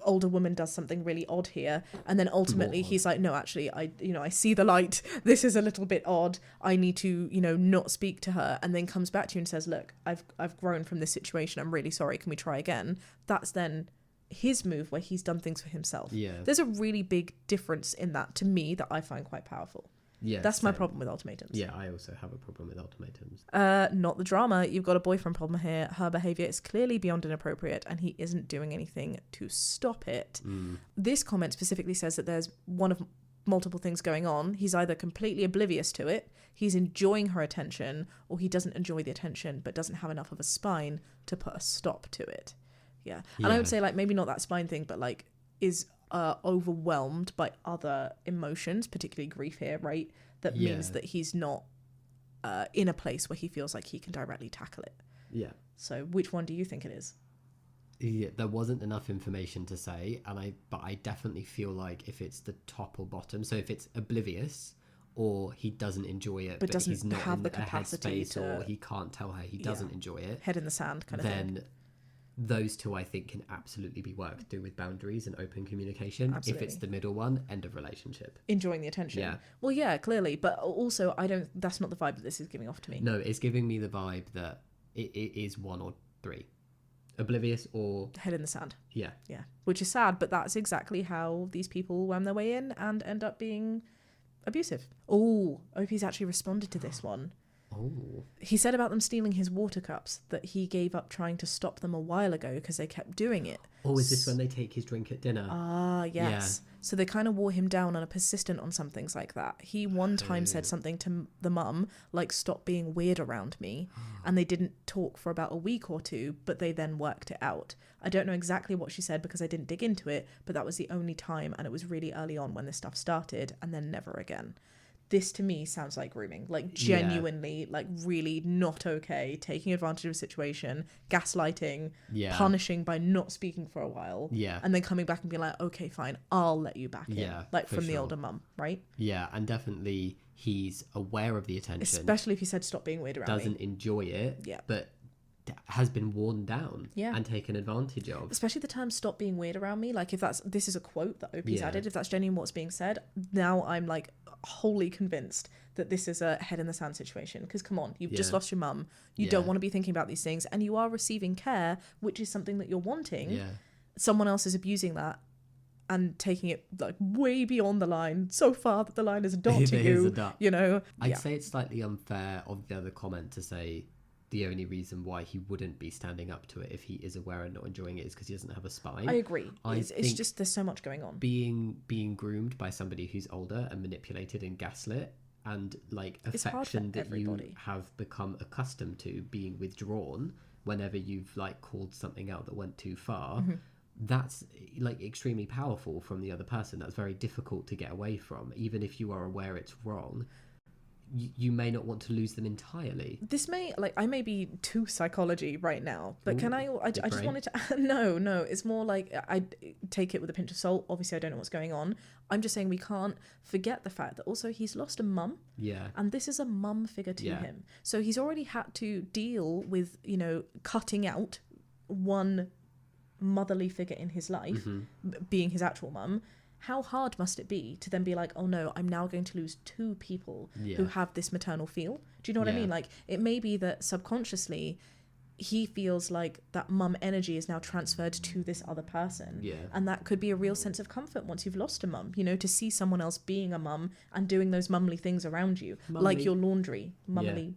older woman does something really odd here, and then ultimately he's like, no, actually, I see the light, this is a little bit odd, I need to not speak to her, and then comes back to you and says, look, I've grown from this situation, I'm really sorry, can we try again? That's then his move where he's done things for himself. There's a really big difference in that to me that I find quite powerful. Yeah, that's my problem with ultimatums. Yeah, I also have a problem with ultimatums. Not the drama. You've got a boyfriend problem here. Her behaviour is clearly beyond inappropriate and he isn't doing anything to stop it. This comment specifically says that there's one of multiple things going on. He's either completely oblivious to it, he's enjoying her attention, or he doesn't enjoy the attention but doesn't have enough of a spine to put a stop to it. Yeah. And I would say like maybe not that spine thing, but like is overwhelmed by other emotions, particularly grief here, right? That means that he's not in a place where he feels like he can directly tackle it. Yeah. So which one do you think it is? Yeah, there wasn't enough information to say, but I definitely feel like if it's the top or bottom, so if it's oblivious or he doesn't enjoy it, but he's not have in the capacity headspace, or he can't tell her he doesn't enjoy it, head in the sand kind of thing. Then those two I think can absolutely be worked through with boundaries and open communication. Absolutely. If it's the middle one, end of relationship. Enjoying the attention. Yeah. Well, yeah, clearly. But also, that's not the vibe that this is giving off to me. No, it's giving me the vibe that it is one or three. Oblivious or... head in the sand. Yeah. Yeah. Which is sad, but that's exactly how these people worm their way in and end up being abusive. Oh, OP's actually responded to this one. Oh. He said about them stealing his water cups that he gave up trying to stop them a while ago because they kept doing it. Oh, is this when they take his drink at dinner? Ah, yes. Yeah. So they kind of wore him down and are persistent on some things like that. He one time said something to the mum, like, stop being weird around me. And they didn't talk for about a week or two, but they then worked it out. I don't know exactly what she said because I didn't dig into it, but that was the only time, and it was really early on when this stuff started, and then never again. This to me sounds like grooming, like genuinely, like really not okay, taking advantage of a situation, gaslighting, punishing by not speaking for a while, and then coming back and being like, okay, fine, I'll let you back in, like from the older mum, right? Yeah, and definitely he's aware of the attention, especially if he said stop being weird around me. Doesn't enjoy it, but has been worn down and taken advantage of. Especially the term stop being weird around me, like if this is a quote that OP's added, if that's genuine what's being said, now I'm like wholly convinced that this is a head in the sand situation, because come on, you've just lost your mum, you don't want to be thinking about these things, and you are receiving care, which is something that you're wanting. Someone else is abusing that and taking it like way beyond the line, so far that the line is a dot to you, you know. I'd say it's slightly unfair of the other comment to say the only reason why he wouldn't be standing up to it if he is aware and not enjoying it is because he doesn't have a spine. I agree. It's just there's so much going on. Being groomed by somebody who's older and manipulated and gaslit, and like affection that you have become accustomed to being withdrawn whenever you've like called something out that went too far, that's like extremely powerful from the other person. That's very difficult to get away from, even if you are aware it's wrong. You may not want to lose them entirely. This may, like, I may be too psychology right now, but can I just wanted to, no, it's more like I take it with a pinch of salt. Obviously, I don't know what's going on. I'm just saying we can't forget the fact that also he's lost a mum. Yeah. And this is a mum figure to him. So he's already had to deal with, you know, cutting out one motherly figure in his life, being his actual mum. How hard must it be to then be like, oh no, I'm now going to lose two people who have this maternal feel? Do you know what I mean? Like, it may be that subconsciously he feels like that mum energy is now transferred to this other person. Yeah. And that could be a real sense of comfort once you've lost a mum, you know, to see someone else being a mum and doing those mumly things around you, like your laundry. Motherly.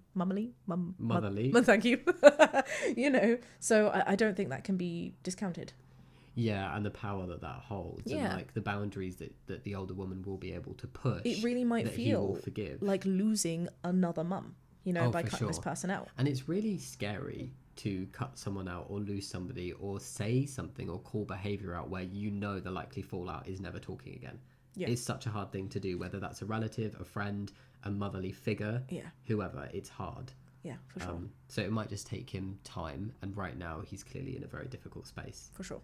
Thank you. You know, so I don't think that can be discounted. Yeah, and the power that holds, and like the boundaries that the older woman will be able to push. It really might feel like losing another mum, you know, by cutting this person out. And it's really scary to cut someone out or lose somebody or say something or call behaviour out where you know the likely fallout is never talking again. Yeah. It's such a hard thing to do, whether that's a relative, a friend, a motherly figure, whoever, it's hard. Yeah, for sure. So it might just take him time, and right now he's clearly in a very difficult space. For sure.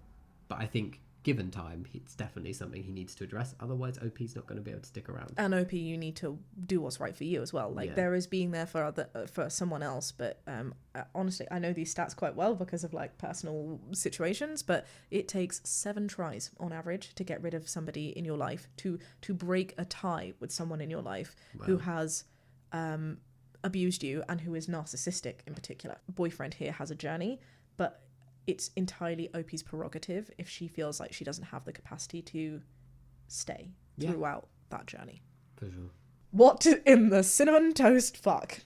But I think, given time, it's definitely something he needs to address. Otherwise, OP's not going to be able to stick around. And OP, you need to do what's right for you as well. Like, there is being there for someone else. But honestly, I know these stats quite well because of, like, personal situations. But it takes 7 tries on average to get rid of somebody in your life, to break a tie with someone in your life who has abused you and who is narcissistic in particular. Boyfriend here has a journey, but it's entirely OP's prerogative if she feels like she doesn't have the capacity to stay throughout that journey. For sure. What in the cinnamon toast fuck?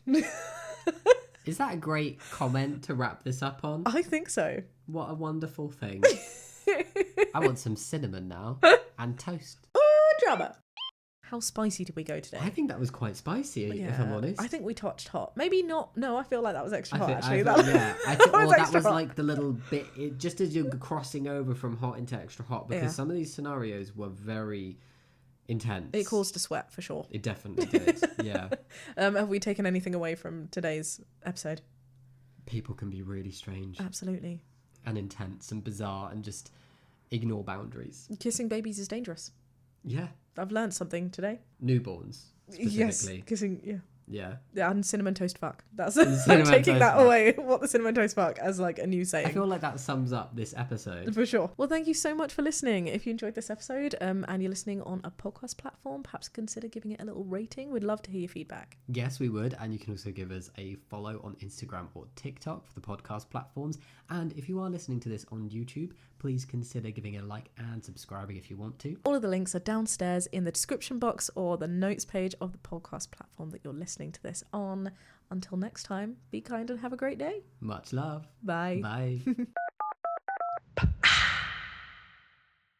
Is that a great comment to wrap this up on? I think so. What a wonderful thing. I want some cinnamon now and toast. Oh, drama. How spicy did we go today? I think that was quite spicy, if I'm honest. I think we touched hot. Maybe not. No, I feel like that was extra hot, actually. That was like the little bit, just as you're crossing over from hot into extra hot, because some of these scenarios were very intense. It caused a sweat, for sure. It definitely did, yeah. Have we taken anything away from today's episode? People can be really strange. Absolutely. And intense and bizarre and just ignore boundaries. Kissing babies is dangerous. Yeah. I've learned something today. Newborns, specifically. Yes, kissing, Yeah, and cinnamon toast fuck. That's I'm taking that away. What the cinnamon toast fuck as like a new saying. I feel like that sums up this episode. For sure. Well, thank you so much for listening. If you enjoyed this episode and you're listening on a podcast platform, perhaps consider giving it a little rating. We'd love to hear your feedback. Yes, we would. And you can also give us a follow on Instagram or TikTok for the podcast platforms. And if you are listening to this on YouTube, please consider giving a like and subscribing if you want to. All of the links are downstairs in the description box or the notes page of the podcast platform that you're listening to this on. Until next time, be kind and have a great day. Much love. Bye. Bye.